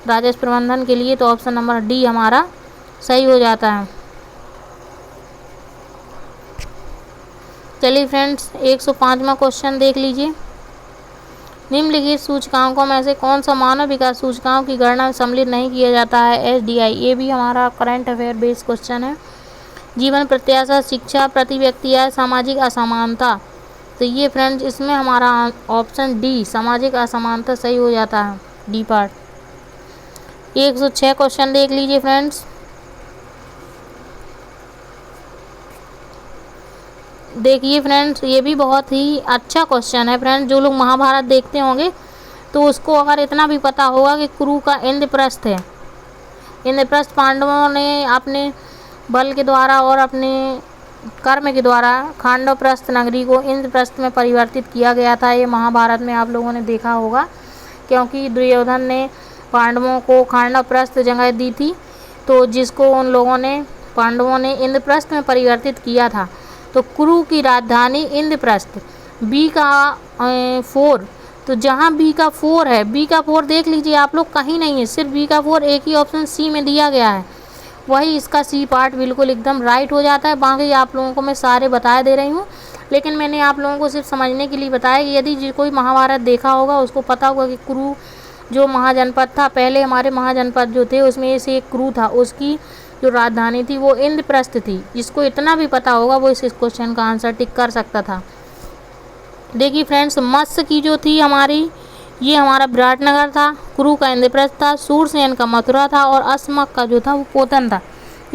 राजस्व प्रबंधन के लिए, तो ऑप्शन नंबर डी हमारा सही हो जाता है। चलिए फ्रेंड्स 105वां क्वेश्चन देख लीजिए। निम्नलिखित सूचकांकों में से कौन सा मानव विकास सूचकांक की गणना में सम्मिलित नहीं किया जाता है? SDI। ये भी हमारा करंट अफेयर बेस्ड क्वेश्चन है। जीवन प्रत्याशा, शिक्षा, प्रति व्यक्ति आय, सामाजिक असमानता। तो ये फ्रेंड्स इसमें हमारा ऑप्शन डी सामाजिक असमानता सही हो जाता है, डी पार्ट। 106 क्वेश्चन देख लीजिए फ्रेंड्स। देखिए फ्रेंड्स ये भी बहुत ही अच्छा क्वेश्चन है फ्रेंड्स। जो लोग महाभारत देखते होंगे तो उसको अगर इतना भी पता होगा कि कुरु का इंद्रप्रस्थ है। इंद्रप्रस्थ पांडवों ने अपने बल के द्वारा और अपने कर्म के द्वारा खांडवप्रस्थ नगरी को इंद्रप्रस्थ में परिवर्तित किया गया था। ये महाभारत में आप लोगों ने देखा होगा, क्योंकि दुर्योधन ने पांडवों को खांडवप्रस्थ जगह दी थी, तो जिसको उन लोगों ने पांडवों ने इंद्रप्रस्थ में परिवर्तित किया था। तो कुरु की राजधानी इंद्रप्रस्थ। बी का 4, तो जहाँ बी का 4 है, बी का 4 देख लीजिए आप लोग, कहीं नहीं है, सिर्फ बी का 4 एक ही ऑप्शन सी में दिया गया है, वही इसका सी पार्ट बिल्कुल एकदम राइट हो जाता है। बाकी आप लोगों को मैं सारे बता दे रही हूँ, लेकिन मैंने आप लोगों को सिर्फ समझने के लिए बताया कि यदि कोई महाभारत देखा होगा उसको पता होगा कि कुरु जो महाजनपद था, पहले हमारे महाजनपद जो थे उसमें से एक कुरु था, उसकी जो राजधानी थी वो इंद्रप्रस्थ थी। जिसको इतना भी पता होगा वो इस क्वेश्चन का आंसर टिक कर सकता था। देखिए फ्रेंड्स मत्स्य की जो थी हमारी, ये हमारा विराटनगर था, कुरु का इंद्रप्रस्थ था, सूरसेन का मथुरा था और अस्मक का जो था वो पोतन था।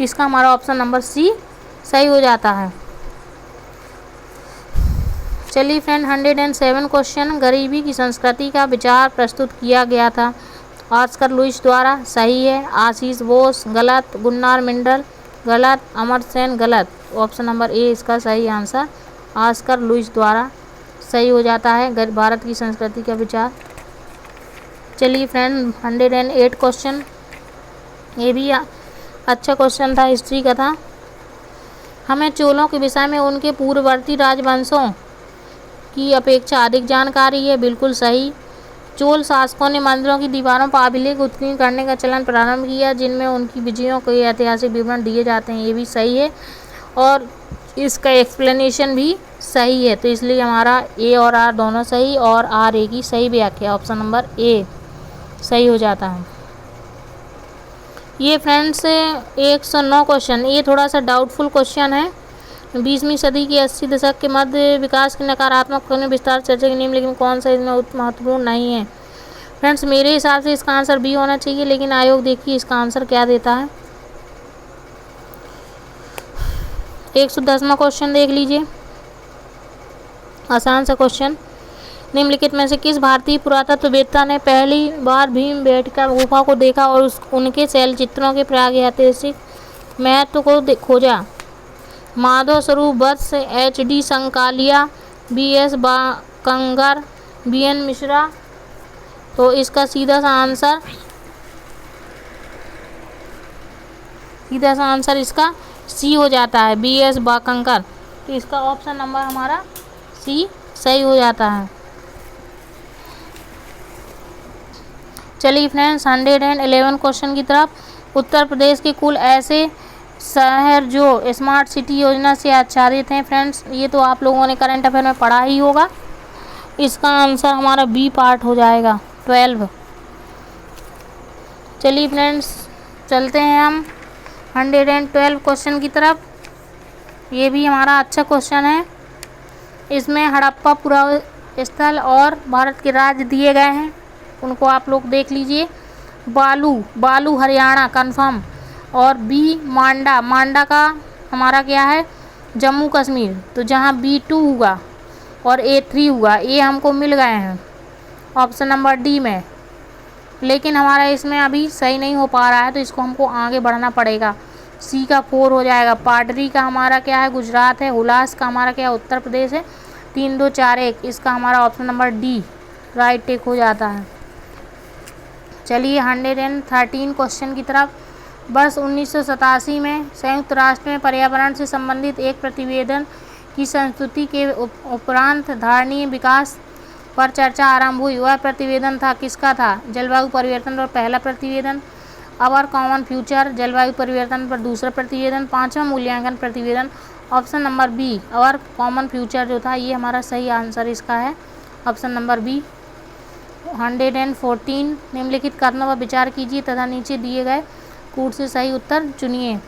इसका हमारा ऑप्शन नंबर सी सही हो जाता है। चलिए फ्रेंड 107 क्वेश्चन, गरीबी की संस्कृति का विचार प्रस्तुत किया गया था ऑस्कर लुईस द्वारा, सही है। आशीष बोस गलत, गुन्नार मिंडल गलत, अमर सेन गलत। ऑप्शन नंबर ए इसका सही आंसर ऑस्कर लुईस द्वारा सही हो जाता है भारत की संस्कृति का विचार। चलिए फ्रेंड 108 क्वेश्चन, ये भी अच्छा क्वेश्चन था, हिस्ट्री का था। हमें चोलों के विषय में उनके पूर्ववर्ती राजवंशों की अपेक्षा अधिक जानकारी है, बिल्कुल सही। चोल शासकों ने मंदिरों की दीवारों पर अभिलेख उत्कीर्ण करने का चलन प्रारंभ किया, जिनमें उनकी विजयों के ऐतिहासिक विवरण दिए जाते हैं, ये भी सही है और इसका एक्सप्लेनेशन भी सही है। तो इसलिए हमारा ए और आर दोनों सही और आर ए की सही व्याख्या, ऑप्शन नंबर ए सही हो जाता है। ये फ्रेंड्स 109 क्वेश्चन, ये थोड़ा सा डाउटफुल क्वेश्चन है। 20वीं सदी के 80 दशक के मध्य विकास की नकारात्मक विस्तार चर्चा की निम्नलिखित में कौन सा इसमें महत्वपूर्ण नहीं है? फ्रेंड्स मेरे हिसाब से इसका आंसर बी होना चाहिए, लेकिन आयोग देखिए इसका आंसर क्या देता है। 110वां क्वेश्चन देख लीजिए, आसान सा क्वेश्चन। निम्नलिखित में से किस भारतीय पुरातत्ववेत्ता ने पहली बार भीमबेटका गुफा को देखा और उनके शैलचित्रों के प्रागैतिहासिक महत्व को खोजा? माधव स्वरूप वत्स, HD Sankalia, BS Kanger, BN Mishra. तो इसका सीधा सा आंसर इसका सी हो जाता है, BS बाकंकर। तो इसका ऑप्शन नंबर हमारा सी सही हो जाता है। चलिए फ्रेंड्स 111 क्वेश्चन की तरफ। उत्तर प्रदेश के कुल ऐसे शहर जो स्मार्ट सिटी योजना से आच्छादित हैं, फ्रेंड्स ये तो आप लोगों ने करंट अफेयर में पढ़ा ही होगा। इसका आंसर हमारा बी पार्ट हो जाएगा 12। चलिए फ्रेंड्स चलते हैं हम 112 क्वेश्चन की तरफ। ये भी हमारा अच्छा क्वेश्चन है। इसमें हड़प्पा पुरास्थल और भारत के राज्य दिए गए हैं, उनको आप लोग देख लीजिए। बालू हरियाणा कंफर्म, और बी मांडा का हमारा क्या है, जम्मू कश्मीर। तो जहाँ B2 होगा और A3 हुआ, ये हमको मिल गए हैं ऑप्शन नंबर डी में। लेकिन हमारा इसमें अभी सही नहीं हो पा रहा है, तो इसको हमको आगे बढ़ना पड़ेगा। सी का 4 हो जाएगा। पाडरी का हमारा क्या है, गुजरात है। हुलास का हमारा क्या है, उत्तर प्रदेश है। 3 2 4 1, इसका हमारा option number D right tick हो जाता है। चलिए 113 क्वेश्चन की तरफ। वर्ष 1987 में संयुक्त राष्ट्र में पर्यावरण से संबंधित एक प्रतिवेदन की संस्तुति के उपरांत धारणीय विकास पर चर्चा आरंभ हुई। वह प्रतिवेदन था, किसका था? जलवायु परिवर्तन पर पहला प्रतिवेदन, आवर कॉमन फ्यूचर जलवायु परिवर्तन पर दूसरा प्रतिवेदन, 5वां मूल्यांकन प्रतिवेदन। Option number B our common future जो था, ये हमारा सही आंसर इसका है, ऑप्शन नंबर बी। 114 निम्नलिखित कथनों पर विचार कीजिए तथा नीचे दिए गए कूट से सही उत्तर चुनिए।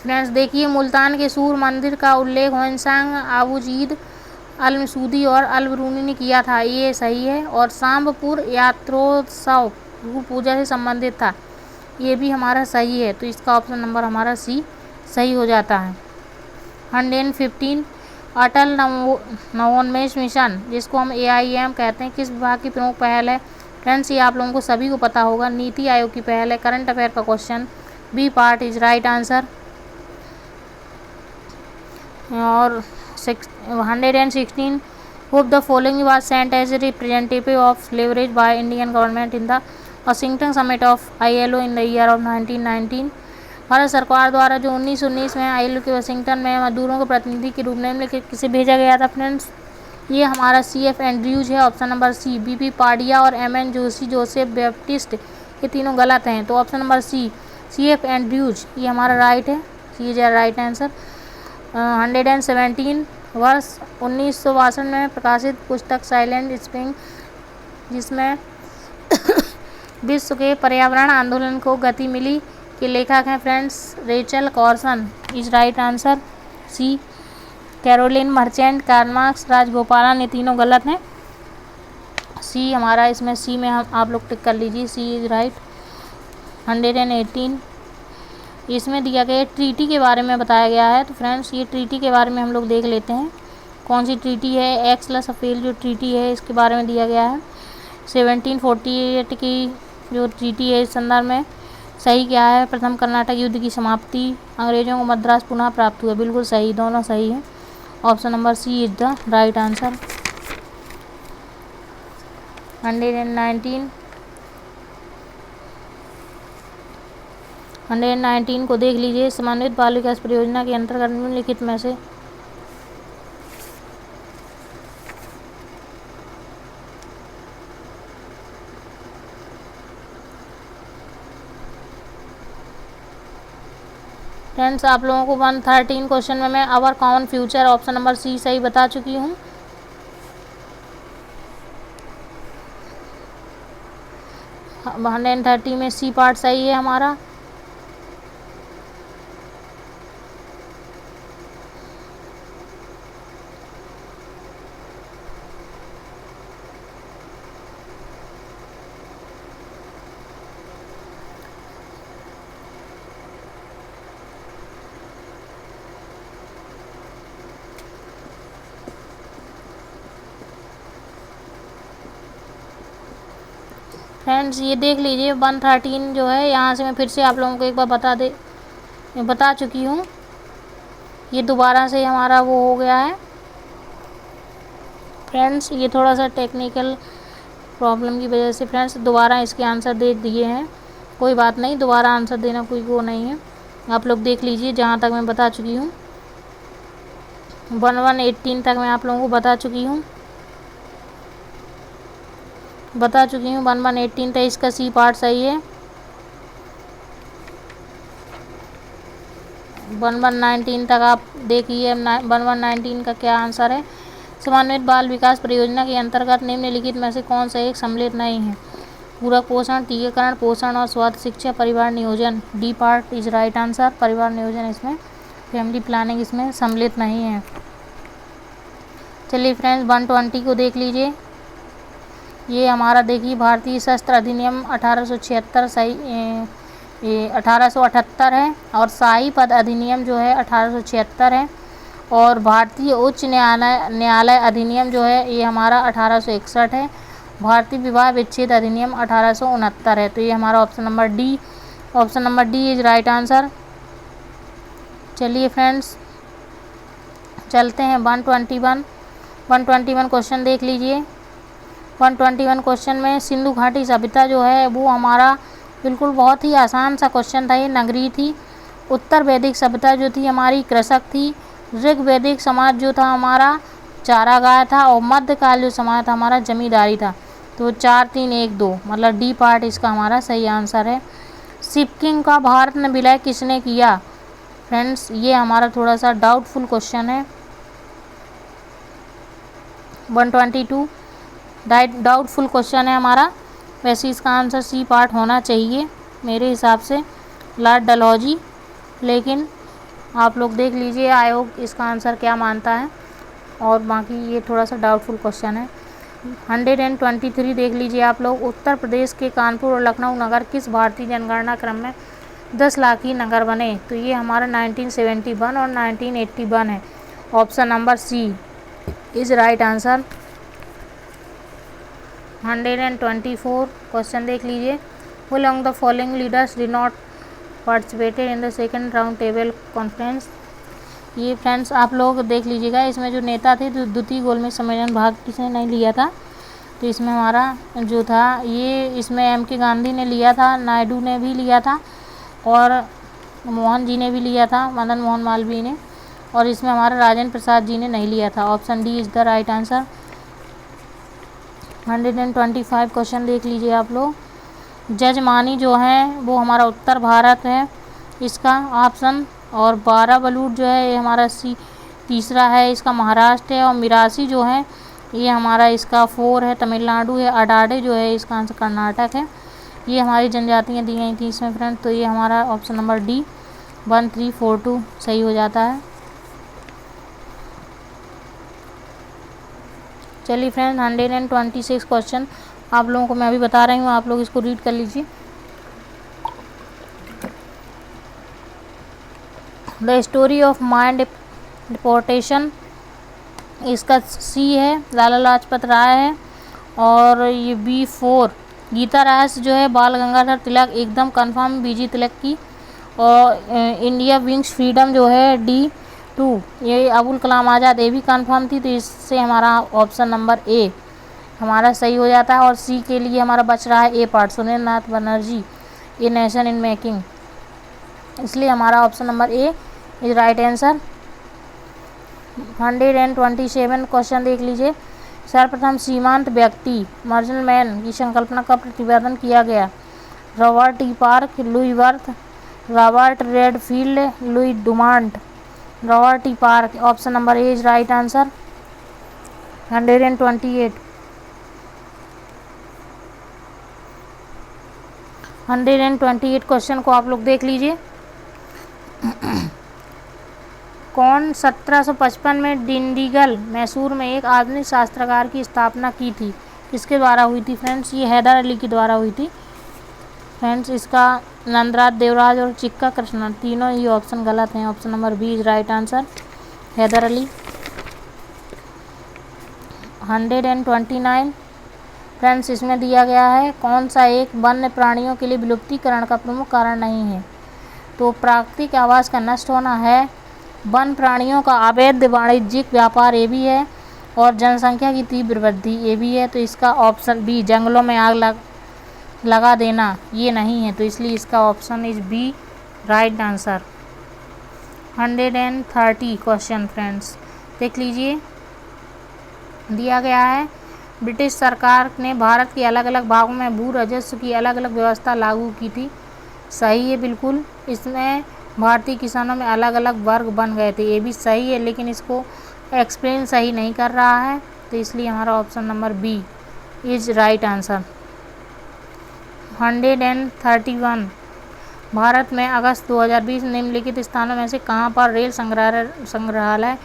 फ्रेंड्स देखिए, मुल्तान के सूर मंदिर का उल्लेख होनसांग, आबूजीद, अल-मसूदी और अल-बरूनी ने किया था, ये सही है। और सांबपुर यात्रोत्सव पूजा से संबंधित था, ये भी हमारा सही है, तो इसका ऑप्शन नंबर हमारा सी सही हो जाता है। 115 अटल नवोन्मेष मिशन, जिसको हम AIM कहते हैं, किस विभाग की प्रमुख पहल है? फ्रेंड्स ये आप लोगों को सभी को पता होगा, नीति आयोग की पहल है। करंट अफेयर का question, B part is right answer. और 116 hope the following was sent as a representative of leverage by Indian government in the Washington summit of ILO in the year of 1919। Bharat सरकार द्वारा जो 1919 में ILO के वाशिंगटन में मजदूरों के प्रतिनिधि के रूप में किसे भेजा गया था? फ्रेंड्स ये हमारा CF एंड्रयूज है, ऑप्शन नंबर सी। BP पाडिया और MN जोशी जोसेफ बैप्टिस्ट, ये तीनों गलत हैं, तो option number C CF Andrews ये हमारा राइट है, ये जो राइट आंसर। 117 वर्ष 1962 में प्रकाशित पुस्तक साइलेंट स्प्रिंग, जिसमें विश्व के पर्यावरण आंदोलन को गति मिली, के लेखक हैं friends Rachel Carson, is right answer C. Caroline Merchant, Karl Marx, Rajagopalan, ये तीनों गलत हैं, सी हमारा इसमें सी में हम आप लोग टिक कर लीजिए, सी इज राइट। 118 इसमें दिया गया ट्रीटी के बारे में बताया गया है, तो फ्रेंड्स ये ट्रीटी के बारे में हम लोग देख लेते हैं कौन सी ट्रीटी है। एक्स-ला-सफेल जो ट्रीटी है इसके बारे में दिया गया है। 1748 की जो ट्रीटी है इस संदर्भ में सही क्या है? प्रथम कर्नाटक युद्ध की समाप्ति, अंग्रेजों को मद्रास पुनः प्राप्त हुआ, बिल्कुल सही, दोनों सही है, option number C is the right answer. 119 को देख लीजिए। समन्वित बाल विकास परियोजना के अंतर्गत निम्नलिखित में से फ्रेंड्स आप लोगों को 113 क्वेश्चन में मैं our common future option number C सही बता चुकी हूँ। 130 में सी पार्ट सही है हमारा। फ्रेंड्स ये देख लीजिए 113 जो है, यहाँ से मैं फिर से आप लोगों को एक बार बता चुकी हूँ, ये दोबारा से हमारा वो हो गया है फ्रेंड्स, ये थोड़ा सा टेक्निकल प्रॉब्लम की वजह से फ्रेंड्स दोबारा इसके आंसर दे दिए हैं, कोई बात नहीं, दोबारा आंसर देना कोई वो नहीं है, आप लोग देख लीजिए जहाँ तक मैं बता चुकी हूँ। 1118 तक मैं आप लोगों को बता चुकी हूँ 1118 तक, इसका सी पार्ट सही है। 1119 तक आप देखिए 1119 का क्या आंसर है। समन्वित बाल विकास परियोजना के अंतर्गत निम्नलिखित में से कौन सा एक सम्मिलित नहीं है? पूरक पोषण, टीकाकरण, पोषण और स्वास्थ्य शिक्षा, परिवार नियोजन, D part is right answer. परिवार नियोजन इसमें, फैमिली प्लानिंग इसमें सम्मिलित नहीं है। चलिए फ्रेंड्स 120 को देख लीजिए, ये हमारा देखिए भारतीय शस्त्र अधिनियम 1876 सही 1878 है, और शाही पद अधिनियम जो है 1876 है, और भारतीय उच्च न्यायालय अधिनियम जो है ये हमारा 1861 है। भारतीय विवाह विच्छेद अधिनियम 1869 है। तो ये हमारा option number D is right answer. चलिए फ्रेंड्स चलते हैं 121 क्वेश्चन देख लीजिए। 121 क्वेश्चन में सिंधु घाटी सभ्यता जो है वो हमारा बिल्कुल बहुत ही आसान सा क्वेश्चन था। ये नगरीय थी। उत्तर वैदिक सभ्यता जो थी हमारी कृषक थी। ऋग वैदिक समाज जो था हमारा चारागाह था। और मध्यकाल जो समाज था हमारा जमींदारी था। तो 4 3 1 2 मतलब डी पार्ट इसका हमारा सही आंसर है। सिक्किम का भारत में विलय किसने किया? फ्रेंड्स ये हमारा थोड़ा सा डाउटफुल क्वेश्चन है। 122 डाउटफुल क्वेश्चन है हमारा। वैसे इसका आंसर सी पार्ट होना चाहिए मेरे हिसाब से, लॉर्ड डलहौजी। लेकिन आप लोग देख लीजिए आयोग इसका आंसर क्या मानता है। और बाकी ये थोड़ा सा डाउटफुल क्वेश्चन है। 123 देख लीजिए आप लोग। उत्तर प्रदेश के कानपुर और लखनऊ नगर किस भारतीय जनगणना क्रम में 10 लाखी नगर बने? तो ये हमारा 1971 और 1981 है। Option number C is right answer. 124 question देख लीजिए। Who among the following leaders did not participated in the second round table conference? ये फ्रेंड्स आप लोग देख लीजिएगा। इसमें जो नेता थे जो द्वितीय गोलमेज सम्मेलन भाग किसने नहीं लिया था? तो इसमें हमारा जो था ये इसमें M.K. गांधी ने लिया था, नायडू ने भी लिया था और मोहन जी ने भी लिया था, मदन मोहन मालवीय ने। और इसमें हमारा राजेंद्र प्रसाद जी ने नहीं लिया था। Option D is the right answer. 125 question देख लीजिए आप लोग। जजमानी जो है वो हमारा उत्तर भारत है इसका ऑप्शन। और बाराबलूट जो है ये हमारा तीसरा है इसका महाराष्ट्र है। और मिरासी जो है ये हमारा इसका 4 है तमिलनाडु है। अडाडे जो है इसका आंसर कर्नाटक है। ये हमारी जनजातियाँ दी गई थी इसमें फ्रेंड। तो ये हमारा ऑप्शन नंबर डी 1342 सही हो जाता है। चलिए फ्रेंड 126 क्वेश्चन आप लोगों को मैं अभी बता रही हूँ, आप लोग इसको रीड कर लीजिए। The story of mind deportation इसका सी है, लाला लाजपत राय है। और ये B4 गीता रहस्य जो है बाल गंगाधर तिलक एकदम कंफर्म BG तिलक की। और इंडिया विंग्स फ्रीडम जो है D2 ये अबुल कलाम आज़ाद ये भी कंफर्म थी। तो इससे हमारा ऑप्शन नंबर ए हमारा सही हो जाता है। और सी के लिए हमारा बच रहा है A part, Sunil Nath Banerjee a nation in making. इसलिए हमारा option number A is right answer. 127 question देख लीजिए। सर्वप्रथम सीमांत व्यक्ति मार्जिनल मैन की संकल्पना का प्रतिपादन किया गया? Robert T Park, Louis Wirth, Robert Redfield, Louis Dumont. Robert T Park option number A is right answer. 128 question को आप लोग देख लीजिए। कौन 1755 में डिंडीगल मैसूर में एक आधुनिक शास्त्रागार की स्थापना की थी? किसके द्वारा हुई थी फ्रेंड्स? ये हैदर अली के द्वारा हुई थी फ्रेंड्स। इसका नंदराज देवराज और चिक्का कृष्णन तीनों ही ऑप्शन गलत हैं। Option number B is right answer, Hyder Ali. 129 friends इसमें दिया गया है कौन सा एक वन्य प्राणियों के लिए विलुप्तीकरण का प्रमुख कारण नहीं है? तो प्राकृतिक आवास का नष्ट होना है, वन प्राणियों का अवैध वाणिज्यिक व्यापार ये भी है, और जनसंख्या की तीव्र वृद्धि ये भी है। तो इसका ऑप्शन बी जंगलों में आग लगा देना ये नहीं है। तो इसलिए इसका option is B right answer. 130 question friends देख लीजिए। दिया गया है ब्रिटिश सरकार ने भारत के अलग अलग भागों में भू राजस्व की अलग अलग व्यवस्था लागू की थी। सही है बिल्कुल। इसमें भारतीय किसानों में अलग अलग वर्ग बन गए थे, ये भी सही है। लेकिन इसको एक्सप्लेन सही नहीं कर रहा है। तो इसलिए हमारा option number B is right answer. 131 Bharat में अगस्त 2020 निम्नलिखित स्थानों में से कहाँ पर रेल संग्रहालय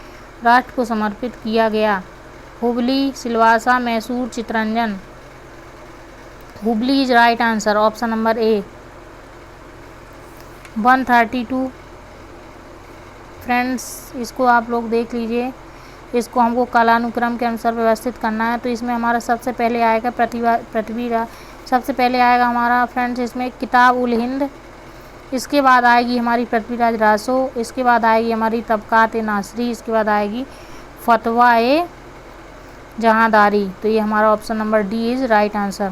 राष्ट्र को समर्पित किया गया? Hubli, Silvassa, Mysore, Chittaranjan. Hubli is right answer, option number A. 132 friends, इसको आप लोग देख लीजिए। इसको हमको कालानुक्रम के अनुसार व्यवस्थित करना है। तो इसमें हमारा सबसे पहले आएगा पृथ्वीराज। सबसे पहले आएगा हमारा फ्रेंड्स इसमें किताब उल हिंद। इसके बाद आएगी हमारी पृथ्वीराज रासो। इसके बाद आएगी हमारी तबकात ए नासरी। इसके बाद आएगी फतवा ए जहांदारी। तो ये हमारा option number D is right answer.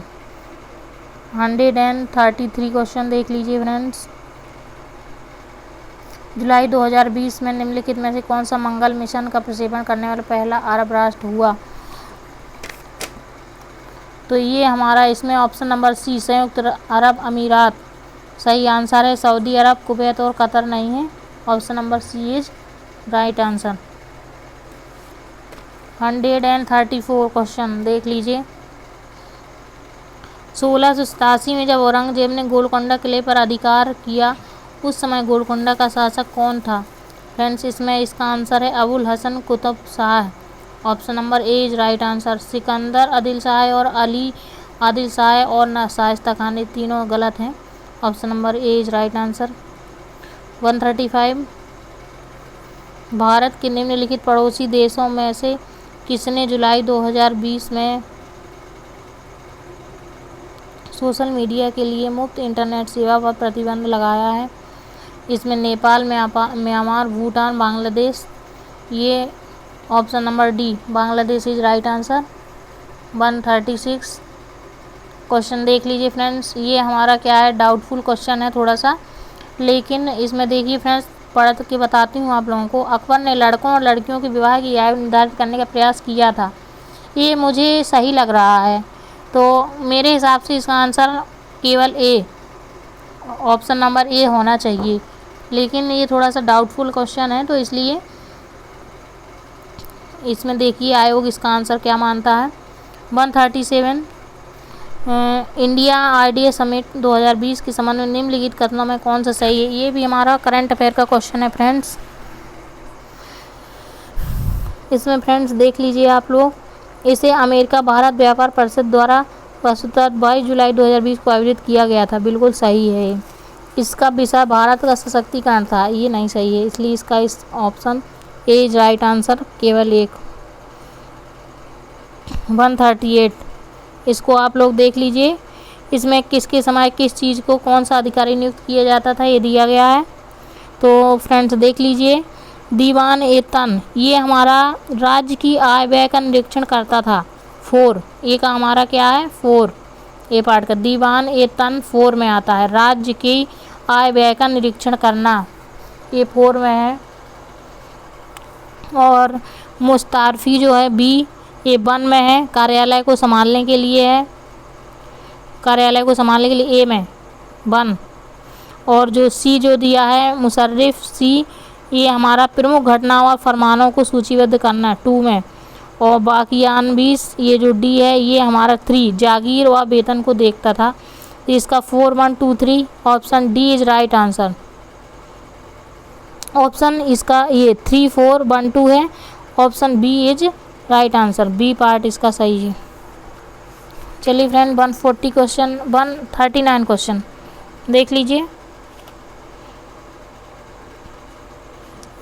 133 question देख लीजिए फ्रेंड्स। जुलाई 2020 में निम्नलिखित में से कौन सा मंगल मिशन का प्रक्षेपण करने वाला पहला अरब राष्ट्र हुआ? तो ये हमारा इसमें ऑप्शन नंबर सी संयुक्त अरब अमीरात सही आंसर है। सऊदी अरब, कुवैत और कतर नहीं है। Option number C is right answer. 134 question देख लीजिए। 1687 में जब औरंगजेब ने गोलकोंडा किले पर अधिकार किया, उस समय गोलकोंडा का शासक कौन था? फ्रेंड्स, इसमें इसका आंसर है Abul Hasan Qutb Shah. Option number A is right answer. Sikandar, Adil Shah और अली आदिल शाह और न शाइस्ता खान, ये तीनों गलत हैं। Option number A is right answer. 135 Bharat के निम्नलिखित पड़ोसी देशों में से किसने जुलाई 2020 में सोशल मीडिया के लिए मुफ्त इंटरनेट सेवा पर प्रतिबंध लगाया है? इसमें नेपाल, म्यांमार, भूटान, बांग्लादेश। ये option number D Bangladesh is right answer. 136 question देख लीजिए फ्रेंड्स। ये हमारा क्या है, डाउटफुल क्वेश्चन है थोड़ा सा, लेकिन इसमें देखिए फ्रेंड्स, पढ़ के बताती हूँ आप लोगों को। अकबर ने लड़कों और लड़कियों के विवाह की आयु निर्धारित करने का प्रयास किया था। ये मुझे सही लग रहा है, तो मेरे हिसाब से इसका आंसर केवल ए, ऑप्शन नंबर ए होना चाहिए, लेकिन ये थोड़ा सा डाउटफुल क्वेश्चन है, तो इसलिए इसमें देखिए आयोग इसका आंसर क्या मानता है। 137 इंडिया आईडीए समिट 2020 के संबंध में निम्नलिखित कथनों में कौन सा सही है? ये भी हमारा करंट अफेयर का क्वेश्चन है फ्रेंड्स। इसमें फ्रेंड्स देख लीजिए आप लोग, इसे अमेरिका भारत व्यापार परिषद द्वारा वस्तुतः 22 जुलाई 2020 को आयोजित किया गया था। बिल्कुल सही है। इसका विषय भारत का सशक्तिकरण था। ये नहीं सही है, इसलिए इसका इस option A is right answer, केवल एक। 138 इसको आप लोग देख लीजिए। इसमें किसके समय किस चीज़ को कौन सा अधिकारी नियुक्त किया जाता था, ये दिया गया है। तो फ्रेंड्स देख लीजिए, दीवान ए तन, ये हमारा राज्य की आय व्यय का निरीक्षण करता था। 4 ये का हमारा क्या है, 4 ए पार्ट का दीवान ए तन 4 में आता है। राज्य की आय व्यय का निरीक्षण करना, ये 4 में है। और मुस्तारफी जो है बी, ये 1 में है। कार्यालय को संभालने के लिए है, कार्यालय को संभालने के लिए ए में 1। और जो सी जो दिया है मुशर्रिफ सी, ये हमारा प्रमुख घटनाओं और फरमानों को सूचीबद्ध करना 2 में। और बाकियान 20, ये जो डी है ये हमारा 3 जागीर व वेतन को देखता था। तो इसका 4, 1, 2, 3 option D is right answer. Option इसका ये 3, 4, 1, 2 है। Option B is right answer, B part इसका सही है। चलिए फ्रेंड 139 क्वेश्चन देख लीजिए।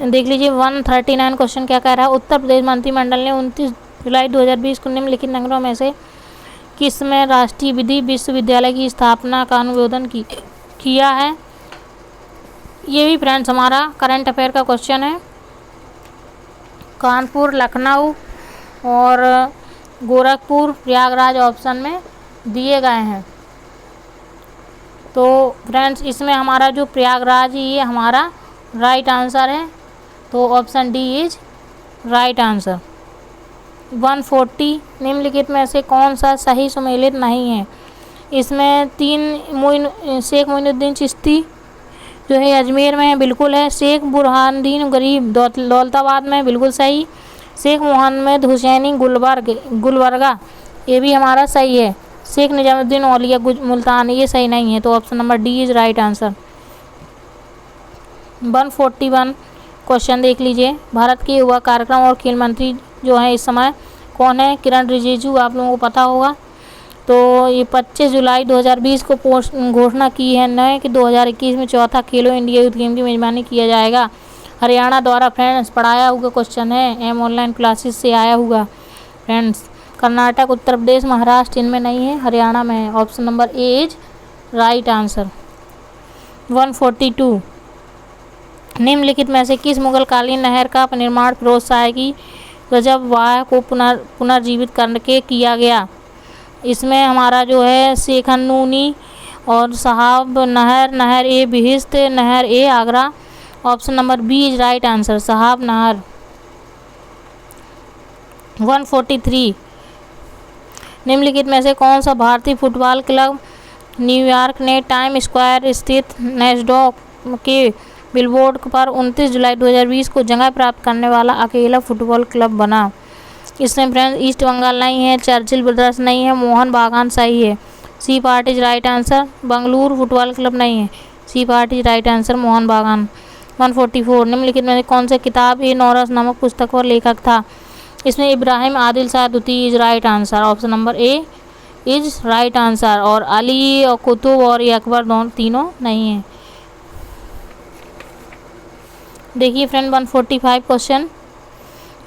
139 क्वेश्चन क्या कह रहा है। उत्तर प्रदेश मंत्रिमंडल ने 29 जुलाई 2020 को निम्नलिखित नगरों में से किस में राष्ट्रीय विधि विश्वविद्यालय की स्थापना का अनुमोदन किया है? ये भी फ्रेंड्स हमारा करंट अफेयर का क्वेश्चन है। कानपुर, लखनऊ और गोरखपुर, प्रयागराज ऑप्शन में दिए गए हैं। तो फ्रेंड्स इसमें हमारा जो प्रयागराज ये हमारा राइट आंसर है, तो option D is right answer. 140 निम्नलिखित में से कौन सा सही सुमेलित नहीं है? इसमें 3 शेख मोइनुद्दीन चिश्ती जो है अजमेर में है, बिल्कुल है। शेख बुरहानुद्दीन गरीब दौलताबाद में, बिल्कुल सही। शेख मोहम्मद हुसैनी गुलबर्गा, ये भी हमारा सही है। शेख निजामुद्दीन औलिया मुल्तान, ये सही नहीं है, तो option number D is right answer. 141 question देख लीजिए। भारत के युवा कार्यक्रम और खेल मंत्री जो हैं इस समय कौन है? किरण रिजिजू, आप लोगों को पता होगा। तो ये 25 जुलाई 2020 को घोषणा की है कि 2021 में चौथा खेलो इंडिया यूथ गेम की मेजबानी किया जाएगा। हरियाणा द्वारा फ्रेंड्स पढ़ाया हुआ क्वेश्चन है, एम ऑनलाइन क्लासेस से आया हुआ फ्रेंड्स। कर्नाटक, उत्तर प्रदेश, महाराष्ट्र इनमें नहीं है, हरियाणा में है। Option number A is right answer. 142 निम्नलिखित में से किस मुगल कालीन नहर का निर्माण फिरोज शाह की रजवाह को पुनर्जीवित करके किया गया? इसमें हमारा जो है शेखनूनी और साहब नहर, नहर e Bihisht, Nahr e Agra. Option number B is right answer, Sahib Nahr. 143 निम्नलिखित में से कौन सा भारतीय फुटबॉल क्लब न्यूयॉर्क ने टाइम स्क्वायर स्थित नैस्डॉक के बिलबोर्ड पर 29 जुलाई 2020 को जगह प्राप्त करने वाला अकेला फुटबॉल क्लब बना? इसमें फ्रेंड्स ईस्ट बंगाल नहीं है, चर्चिल ब्रदर्स नहीं है, मोहन बागान सही है, C part is right answer. Bengaluru football club नहीं है, C part is right answer, Mohun Bagan. 144 निम्नलिखित में कौन सी किताब ए नौरस नामक पुस्तक और लेखक था? इसमें इब्राहिम आदिल शाह द्वितीय is right answer, option number A is right answer. और अली और कुतुब और ये अकबर दोनों तीनों नहीं है। देखिए फ्रेंड 145 क्वेश्चन,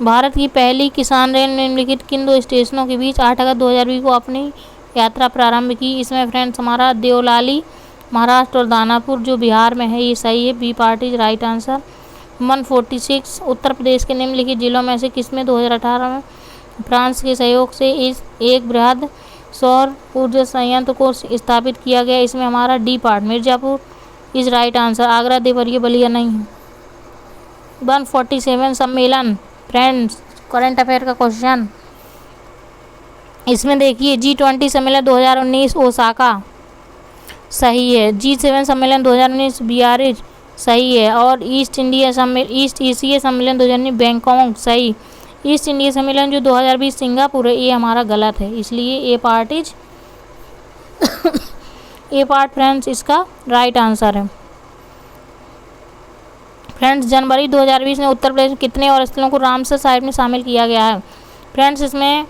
भारत की पहली किसान रेल निम्नलिखित किन दो स्टेशनों के बीच 8 अगस्त 2020 को अपनी यात्रा प्रारंभ की? इसमें फ्रेंड्स हमारा देवलाली महाराष्ट्र और दानापुर जो बिहार में है, ये सही है, B part is right answer. 146 Uttar Pradesh के निम्नलिखित जिलों में से किसमें 2018 में फ्रांस के सहयोग से इस एक बृहद सौर ऊर्जा संयंत्र को स्थापित किया गया? इसमें हमारा D part Mirzapur is right answer, Agra Deoria Ballia नहीं है। 147 सम्मेलन फ्रेंड्स करंट अफेयर का क्वेश्चन, इसमें देखिए G20 सम्मेलन 2019 ओसाका सही है, G7 सम्मेलन 2019 बियारिज सही है, और ईस्ट एशिया सम्मेलन 2019 बैंकॉक सही। ईस्ट इंडिया सम्मेलन जो 2020 सिंगापुर है, ये हमारा गलत है, इसलिए A part is A part friends इसका राइट आंसर है। फ्रेंड्स जनवरी 2020 में उत्तर प्रदेश में कितने और स्थलों को रामसर साहिब में शामिल किया गया है? फ्रेंड्स इसमें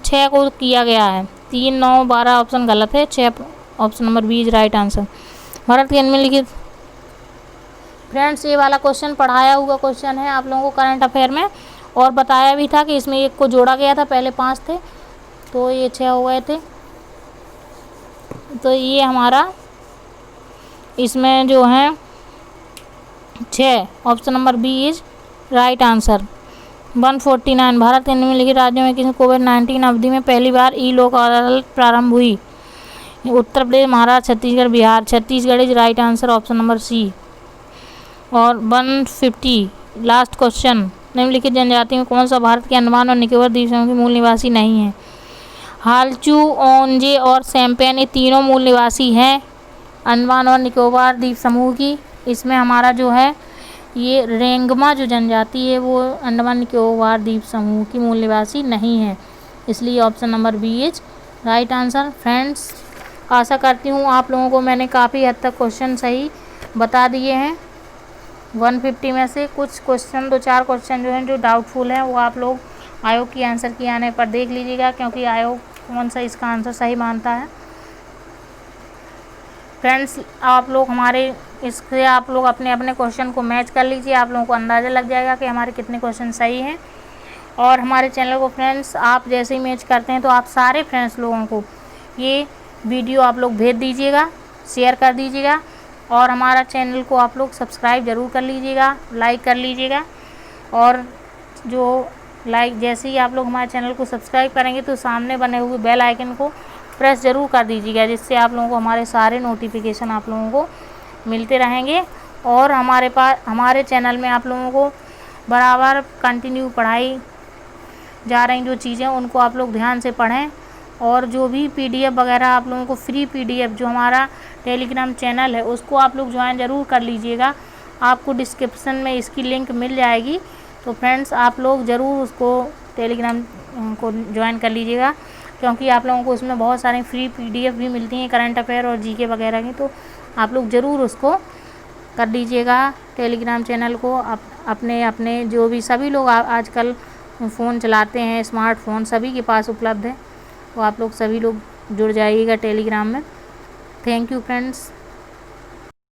6 को किया गया है, 3, 9, 12 ऑप्शन गलत है, 6 option number B is right answer. Bharat के निम्नलिखित फ्रेंड्स ये वाला क्वेश्चन पढ़ाया हुआ क्वेश्चन है आप लोगों को करंट अफेयर में, और बताया भी था कि इसमें एक को जोड़ा गया था, पहले 5 थे तो ये 6 हो गए थे। तो ये हमारा इसमें जो है 6 option number B is right answer. 149 Bharat के निम्नलिखित राज्यों में किसी कोविड-19 अवधि में पहली बार ई लोक अदालत प्रारंभ हुई? Uttar Pradesh, Maharashtra, Chhattisgarh, Bihar. Chhattisgarh is right answer, option number C. और 150 लास्ट क्वेश्चन, निम्नलिखित जनजाति में कौन सा भारत के अंडमान और निकोबार द्वीप समूह के मूल निवासी नहीं है? हालचू, ओंजे और सैम्पेन ये तीनों मूल निवासी हैं अंडमान और निकोबार द्वीप समूह की। इसमें हमारा जो है ये रेंगमा जो जनजाति है वो अंडमान निकोबार द्वीप समूह की मूल निवासी नहीं है, इसलिए option number B is right answer. Friends आशा करती हूँ आप लोगों को मैंने काफ़ी हद तक क्वेश्चन सही बता दिए हैं। 150 में से कुछ क्वेश्चन 2-4 क्वेश्चन जो हैं जो डाउटफुल हैं वो आप लोग आयोग की आंसर की आने पर देख लीजिएगा, क्योंकि आयोग कौन सा इसका आंसर सही मानता है। फ्रेंड्स आप लोग हमारे इससे आप लोग अपने अपने क्वेश्चन को मैच कर लीजिए, आप लोगों को अंदाज़ा लग जाएगा कि हमारे कितने क्वेश्चन सही हैं। और हमारे चैनल को फ्रेंड्स आप जैसे ही मैच करते हैं तो आप सारे फ्रेंड्स लोगों को ये वीडियो आप लोग भेज दीजिएगा, शेयर कर दीजिएगा, और हमारा चैनल को आप लोग सब्सक्राइब ज़रूर कर लीजिएगा, लाइक कर लीजिएगा। और जो लाइक जैसे ही आप लोग हमारे चैनल को सब्सक्राइब करेंगे तो सामने बने हुए बेल आइकन को प्रेस ज़रूर कर दीजिएगा, जिससे आप लोगों को हमारे सारे नोटिफिकेशन आप लोगों को मिलते रहेंगे। और हमारे चैनल में आप लोगों को बराबर कंटिन्यू पढ़ाई जा रही जो चीज़ें उनको आप लोग ध्यान से पढ़ें, और जो भी PDF वगैरह आप लोगों को फ्री PDF जो हमारा टेलीग्राम चैनल है उसको आप लोग ज्वाइन ज़रूर कर लीजिएगा, आपको डिस्क्रिप्शन में इसकी लिंक मिल जाएगी। तो फ्रेंड्स आप लोग ज़रूर उसको टेलीग्राम को ज्वाइन कर लीजिएगा, क्योंकि आप लोगों को उसमें बहुत सारी फ्री PDF भी मिलती हैं करंट अफेयर और GK वगैरह की, तो आप लोग ज़रूर उसको कर लीजिएगा टेलीग्राम चैनल को। अपने अपने जो भी सभी लोग आजकल फ़ोन चलाते हैं, स्मार्टफोन सभी के पास उपलब्ध है, तो आप लोग सभी लोग जुड़ जाइएगा टेलीग्राम में। Thank you friends.